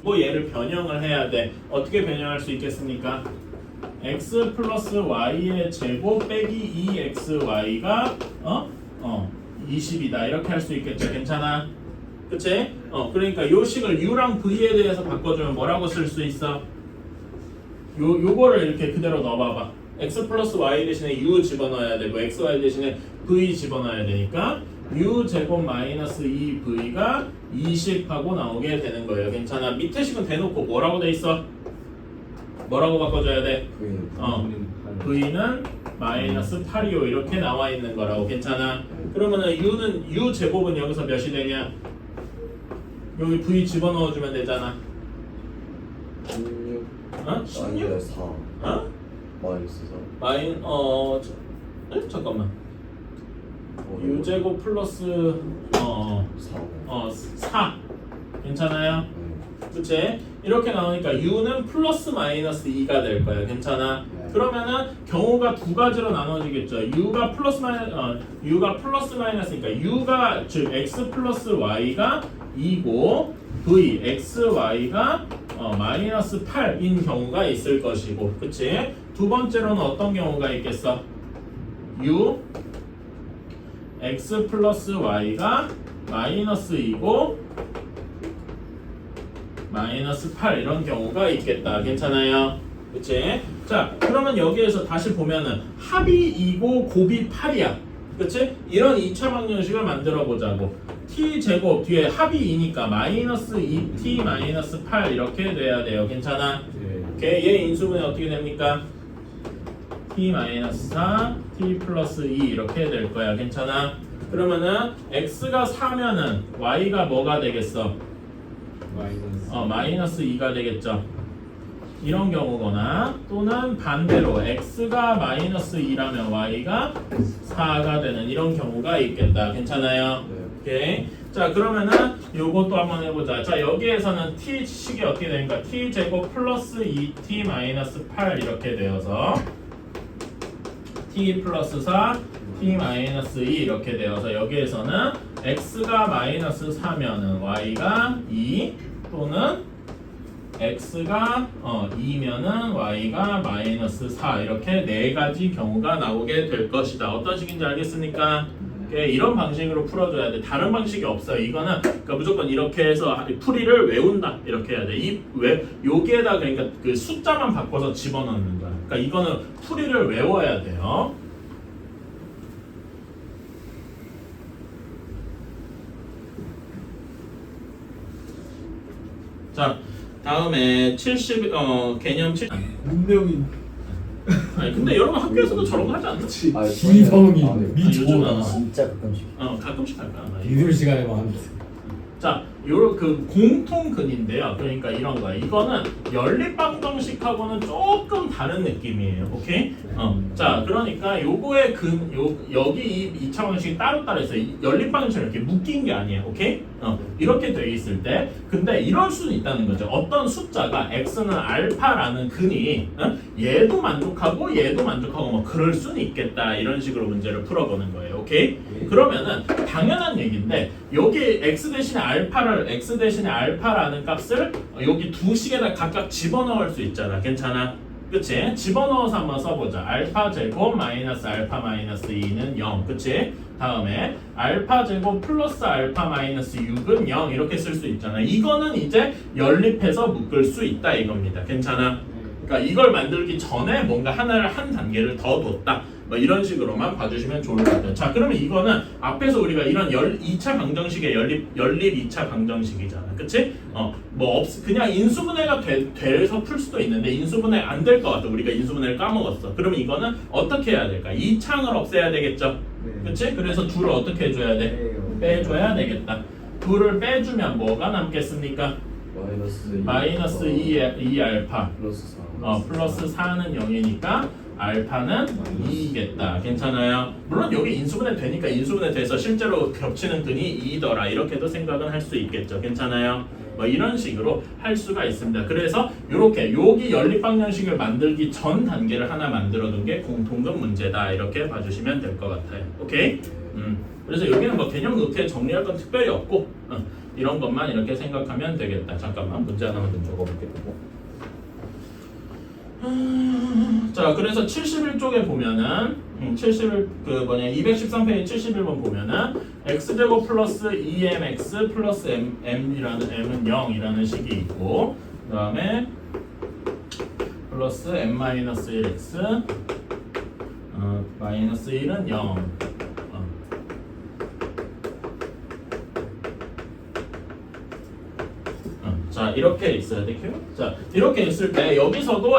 뭐 얘를 변형을 해야 돼. 어떻게 변형할 수 있겠습니까? x 플러스 y의 제곱 빼기 2xy가 20이다. 이렇게 할 수 있겠죠. 괜찮아? 그치? 그러니까 요 식을 u랑 v에 대해서 바꿔주면 뭐라고 쓸 수 있어? 요거를 이렇게 그대로 넣어봐봐. x 플러스 y 대신에 u 집어넣어야 되고 x, y 대신에 v 집어넣어야 되니까 u 제곱 마이너스 2v가 20 하고 나오게 되는 거예요. 괜찮아? 밑에 식은 대놓고 뭐라고 돼 있어? 뭐라고 바꿔줘야 돼? v는 마이너스 8이요. 이렇게 나와 있는 거라고. 괜찮아? 그러면은 u 제곱은 여기서 몇이 되냐? 여기 v 집어넣어주면 되잖아. 16. 16? 아니 4. 마이너스 4. 잠깐만. u 제곱 플러스 4. 4. 괜찮아요? 그치? 이렇게 나오니까 u는 플러스 마이너스 2가 될 거야. 괜찮아? 네. 그러면은 경우가 두 가지로 나눠지겠죠. u가 플러스 마이너스니까 u가 즉 x 플러스 y가 2고 v x y가 마이너스 8인 경우가 있을 것이고, 그치? 두 번째로는 어떤 경우가 있겠어? u x 플러스 y가 마이너스 2고 마이너스 8 이런 경우가 있겠다. 괜찮아요? 그치? 자, 그러면 여기에서 다시 보면은 합이 2고 곱이 8이야. 그치? 이런 2차 방정식을 만들어 보자고. t 제곱 뒤에 합이 2니까 마이너스 2t 마이너스 8 이렇게 돼야 돼요. 괜찮아? 네. 오케이. 얘 인수분해 어떻게 됩니까? t 마이너스 4 t 플러스 2 이렇게 될 거야. 괜찮아? 그러면은 x가 4면은 y가 뭐가 되겠어? 마이너스 2가 되겠죠. 이런 경우거나 또는 반대로 x가 마이너스 2라면 y가 4가 되는 이런 경우가 있겠다. 괜찮아요? 네. 오케이. 자, 그러면은 요것도 한번 해보자. 자, 여기에서는 t 식이 어떻게 되니까 t 제곱 플러스 2t 마이너스 8 이렇게 되어서 t 플러스 4 t 마이너스 2 이렇게 되어서 여기에서는 x가 마이너스 4면은 y가 2 또는 x가 2면은 y가 마이너스 4 이렇게 네 가지 경우가 나오게 될 것이다. 어떤 식인지 알겠습니까? 이런 방식으로 풀어줘야 돼. 다른 방식이 없어요. 이거는 그러니까 무조건 이렇게 해서 풀이를 외운다 이렇게 해야 돼. 여기에다 그러니까 그 숫자만 바꿔서 집어넣는 거야. 그러니까 이거는 풀이를 외워야 돼요. 자, 다음에 70 개념 7. 문명인 아니 근데 여러분 학교에서도 저런 거 하지 않지? 아, 지성인 아, 네. 미쳐나 진짜 가끔씩. 가끔씩 할까 아마. 기술 시간에만 하는 자, 요런 그 공통근인데요. 그러니까 이런 거야. 이거는 연립방정식하고는 조금 다른 느낌이에요. 오케이? 자, 그러니까 요거의 여기 이 2차 방정식이 따로따로 있어요. 연립방정식은 이렇게 묶인 게 아니에요. 오케이? 이렇게 돼 있을 때 근데 이럴 수는 있다는 거죠. 어떤 숫자가 x는 알파라는 근이 얘도 만족하고 얘도 만족하고 뭐 그럴 수는 있겠다. 이런 식으로 문제를 풀어보는 거예요. 오케이? 그러면은 당연한 얘기인데 여기 x 대신에 알파라는 값을 여기 두 식에다 각각 집어넣을 수 있잖아. 괜찮아? 그치? 집어넣어서 한번 써보자. 알파 제곱 마이너스 알파 마이너스 2는 0. 그치? 다음에 알파 제곱 플러스 알파 마이너스 6은 0 이렇게 쓸 수 있잖아. 이거는 이제 연립해서 묶을 수 있다 이겁니다. 괜찮아? 그러니까 이걸 만들기 전에 뭔가 하나를 한 단계를 더 뒀다. 뭐 이런 식으로만 봐주시면 좋을 것 같아요. 자, 그러면 이거는 앞에서 우리가 이런 2차 방정식의 연립 2차 방정식이잖아. 그치? 그냥 인수분해가 돼서 풀 수도 있는데 인수분해 안 될 것 같아. 우리가 인수분해를 까먹었어. 그러면 이거는 어떻게 해야 될까? 2창을 없애야 되겠죠? 그치? 그래서 둘을 어떻게 해줘야 돼? 빼줘야 되겠다. 둘을 빼주면 뭐가 남겠습니까? 마이너스 2 알파 플러스 4. 플러스 4는 0이니까 알파는 2겠다. 괜찮아요? 물론 여기 인수분해 되니까 인수분해 돼서 실제로 겹치는 근이 2더라 이렇게도 생각은 할 수 있겠죠. 괜찮아요? 뭐 이런 식으로 할 수가 있습니다. 그래서 이렇게 여기 연립방정식을 만들기 전 단계를 하나 만들어둔 게 공통근 문제다. 이렇게 봐주시면 될 것 같아요. 오케이? 그래서 여기는 뭐 개념 노트에 정리할 건 특별히 없고 이런 것만 이렇게 생각하면 되겠다. 잠깐만 문제 하나만 좀 적어볼게요. 자, 그래서 71쪽에 보면은 213페이지 71번 보면은 x제곱 플러스 2mx 플러스 m이라는 m은 0이라는 식이 있고 그 다음에 플러스 m-1x 마이너스 1은 0 자, 이렇게 있어야 돼. 자, 이렇게 있을 때 여기서도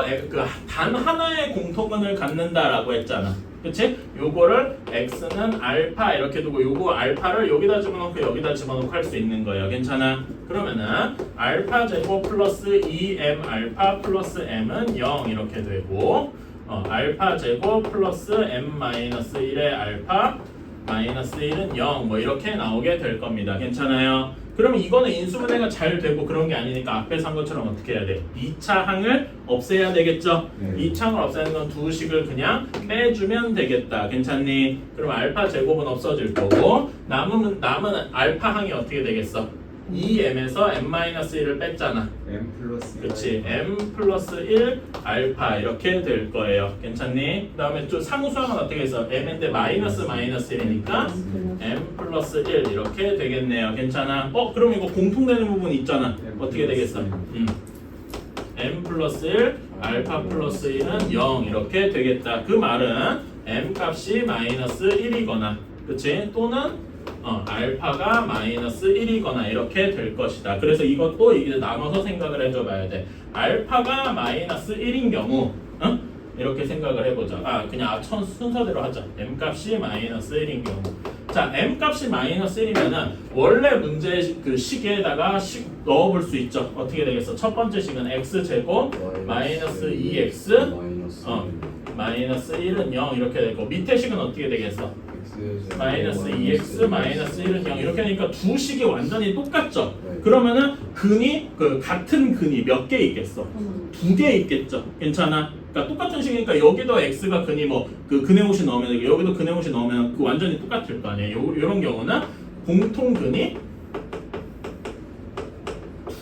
단 하나의 공통근을 갖는다라고 했잖아. 그치? 요거를 x는 알파 이렇게 두고 요거 알파를 여기다 집어넣고 여기다 집어넣고 할 수 있는 거예요. 괜찮아? 그러면은 알파 제곱 플러스 2m 알파 플러스 m은 0 이렇게 되고 알파 제곱 플러스 m 마이너스 1의 알파 마이너스 1은 0 뭐 이렇게 나오게 될 겁니다. 괜찮아요? 그러면 이거는 인수분해가 잘 되고 그런 게 아니니까 앞에서 한 것처럼 어떻게 해야 돼? 2차 항을 없애야 되겠죠? 네. 2차 항을 없애는 건 두 식을 그냥 빼주면 되겠다. 괜찮니? 그럼 알파 제곱은 없어질 거고 남은 알파 항이 어떻게 되겠어? 2m에서 m-1을 뺐잖아. M 플러스 그렇지. m 플러스 1 알파 이렇게 될 거예요. 괜찮니? 그 다음에 또 상수항은 어떻게 해서 m인데 마이너스 1이니까 m 플러스 1 이렇게 되겠네요. 괜찮아? 그럼 이거 공통되는 부분이 있잖아. 어떻게 되겠어? m 플러스 1 알파 플러스 1은 0 이렇게 되겠다. 그 말은 m 값이 마이너스 1이거나 그치? 또는 알파가 마이너스 1이거나 이렇게 될 것이다. 그래서 이것도 이제 나눠서 생각을 해줘 봐야 돼. 알파가 마이너스 1인 경우 이렇게 생각을 해보자. 그냥 순서대로 하자. m 값이 마이너스 1인 경우. 자, m 값이 마이너스 1이면은 원래 문제 그 식에다가 넣어볼 수 있죠. 어떻게 되겠어? 첫 번째 식은 x 제곱 마이너스 2x 마이너스 1은 0 이렇게 되고 밑에 식은 어떻게 되겠어? 마이너스 2x 마이너스 1은 0 이렇게 하니까 두 식이 완전히 똑같죠? 네. 그러면은 근이 같은 근이 몇 개 있겠어? 2개 있겠죠? 괜찮아? 그러니까 똑같은 식이니까 여기도 x가 근이 근의 옷이 넣으면 되고 여기도 근의 옷이 넣으면 완전히 똑같을 거 아니에요? 요런 경우는 공통근이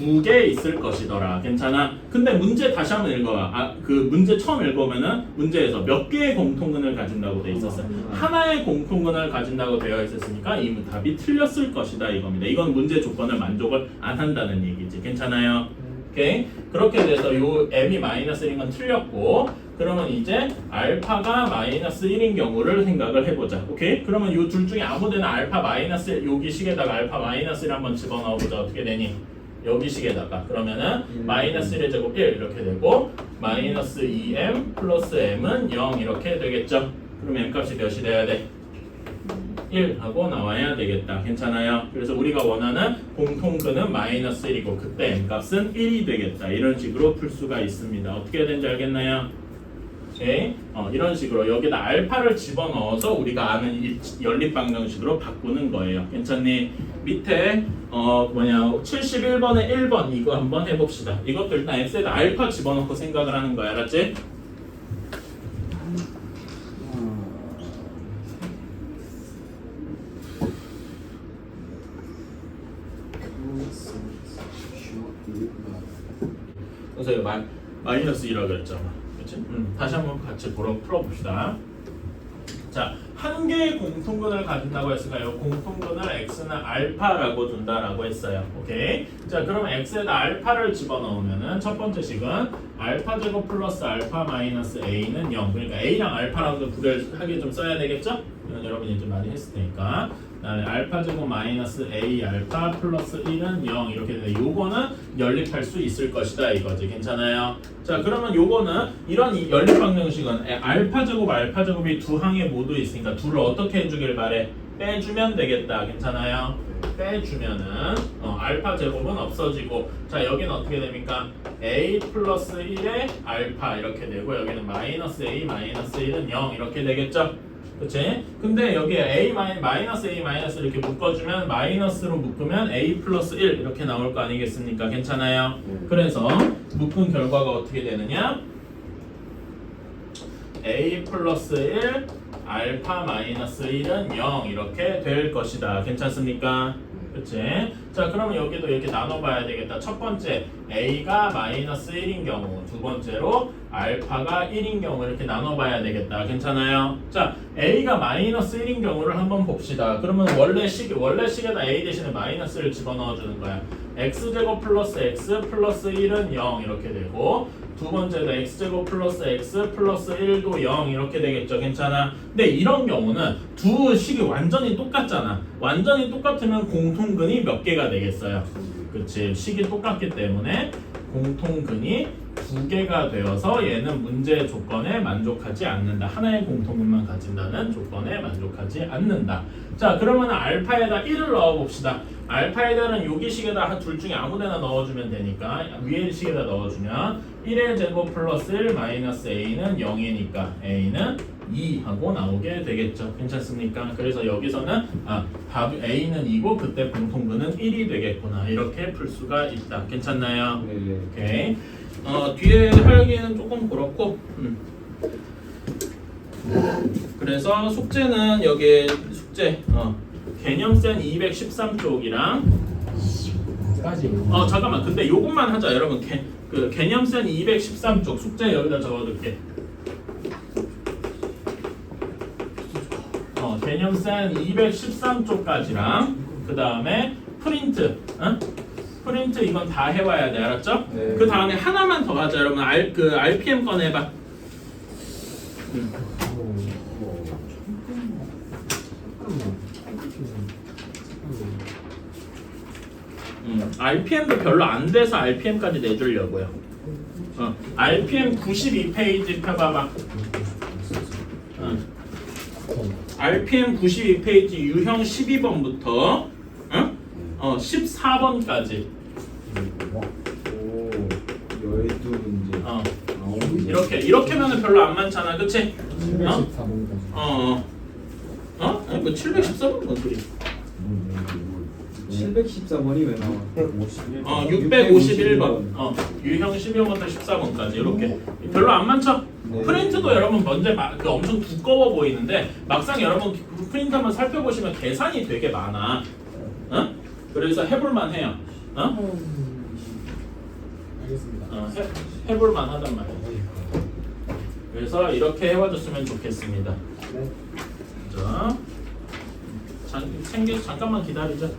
2개 있을 것이더라. 괜찮아? 근데 문제 다시 한번 읽어봐. 그 문제 처음 읽으면은 문제에서 몇 개의 공통근을 가진다고 돼 있었어요. 하나의 공통근을 가진다고 되어 있었으니까 이 답이 틀렸을 것이다 이겁니다. 이건 문제 조건을 만족을 안 한다는 얘기지. 괜찮아요? 오케이? 그렇게 돼서 요 m이 마이너스 1인 건 틀렸고 그러면 이제 알파가 마이너스 1인 경우를 생각을 해보자. 오케이? 그러면 요 둘 중에 아무데나 알파 마이너스 1 여기 식에다가 알파 마이너스 1 한번 집어넣어보자. 어떻게 되니? 여기 식에다가 그러면은 마이너스 1의 제곱 1 이렇게 되고 마이너스 2m 플러스 m은 0 이렇게 되겠죠. 그럼 m 값이 몇이 돼야 돼? 1 하고 나와야 되겠다. 괜찮아요? 그래서 우리가 원하는 공통근은 마이너스 1이고 그때 m 값은 1이 되겠다. 이런 식으로 풀 수가 있습니다. 어떻게 해야 되는지 알겠나요? 오케이? 이런 식으로 여기다 알파를 집어넣어서 우리가 아는 이 연립방정식으로 바꾸는 거예요. 괜찮니? 밑에 71번에 1번 이거 한번 해봅시다. 이것도 일단 x에다 알파 집어넣고 생각을 하는 거야. 알았지? 그래서 이거 마이너스 2라고 그랬잖아. 그치? 다시 한번 같이 풀어봅시다. 자, 한 개의 공통근을 가진다고 했으니까요. 공통근을 x는 알파라고 둔다라고 했어요. 오케이? 자, 그럼 x에다 알파를 집어넣으면은 첫 번째 식은 알파 제곱 플러스 알파 마이너스 a는 0. 그러니까 a랑 알파라고 구별하기 좀 써야 되겠죠? 이건 여러분이 좀 많이 했을 테니까. 그다음에 알파 제곱 마이너스 a 알파 플러스 1은 0 이렇게 되는데 요거는 연립할 수 있을 것이다 이거지. 괜찮아요? 자, 그러면 요거는 이런 연립 방정식은 알파 제곱이 두 항에 모두 있으니까 둘을 어떻게 해주길 바래? 빼주면 되겠다. 괜찮아요? 빼주면은 알파 제곱은 없어지고 자 여기는 어떻게 됩니까? a 플러스 1의 알파 이렇게 되고 여기는 마이너스 a 마이너스 1은 0 이렇게 되겠죠? 그치? 근데 여기에 마이너스 a 마이너스 이렇게 묶어주면 마이너스로 묶으면 a 플러스 1 이렇게 나올 거 아니겠습니까? 괜찮아요? 그래서 묶은 결과가 어떻게 되느냐? a 플러스 1 알파 마이너스 1은 0 이렇게 될 것이다. 괜찮습니까? 그치? 자, 그러면 여기도 이렇게 나눠봐야 되겠다. 첫 번째 a가 마이너스 1인 경우, 두 번째로 알파가 1인 경우 이렇게 나눠봐야 되겠다. 괜찮아요? 자, a가 마이너스 1인 경우를 한번 봅시다. 그러면 원래 식에다 a 대신에 마이너스를 집어넣어주는 거야. x제곱 플러스 x 플러스 1은 0 이렇게 되고 두 번째도 x제곱 플러스 x 플러스 1도 0 이렇게 되겠죠. 괜찮아? 근데 이런 경우는 두 식이 완전히 똑같잖아. 완전히 똑같으면 공통근이 몇 개가 되겠어요? 그치? 식이 똑같기 때문에 공통근이 두 개가 되어서 얘는 문제 조건에 만족하지 않는다. 하나의 공통근만 가진다는 조건에 만족하지 않는다. 자, 그러면 알파에다 1을 넣어봅시다. 알파에다는 여기 식에다 둘 중에 아무데나 넣어주면 되니까 위에 식에다 넣어주면 1의 제곱 플러스 1 마이너스 a는 0이니까 a는 2 하고 나오게 되겠죠. 괜찮습니까? 그래서 여기서는 답 A는 2고 그때 공통분은 1이 되겠구나. 이렇게 풀 수가 있다. 괜찮나요? 네. 오케이. 뒤에 하기에는 조금 그렇고. 그래서 숙제는 여기 숙제 개념센 213쪽이랑 까지. 잠깐만. 근데 요것만 하자. 여러분 그 개념센 213쪽 숙제 여기다 적어둘게. 개념센 213쪽까지랑 그 다음에 프린트, 프린트 이건 다 해와야 돼, 알았죠? 네. 그 다음에 하나만 더 하자, 여러분. RPM 꺼내봐. RPM도 별로 안 돼서 RPM까지 내주려고요. RPM 92페이지 펴봐봐. RPM 92페이지 유형 12번부터 14번까지 오, 12문제. 이렇게면은 별로 안 많잖아, 그치? 714번까지. 아니 뭐 714번 뭔 소리? 714번이 왜 나와? 651번. 유형 12번부터 14번까지 이렇게 별로 안 많죠? 네. 프린트도 여러분 먼저 엄청 두꺼워 보이는데 막상 여러분 그 프린트 한번 살펴보시면 계산이 되게 많아. 그래서 해볼만 해요. 알겠습니다. 해볼만 하단 말이야. 그래서 이렇게 해와줬으면 좋겠습니다. 네. 자, 잠깐만 기다리자. 야.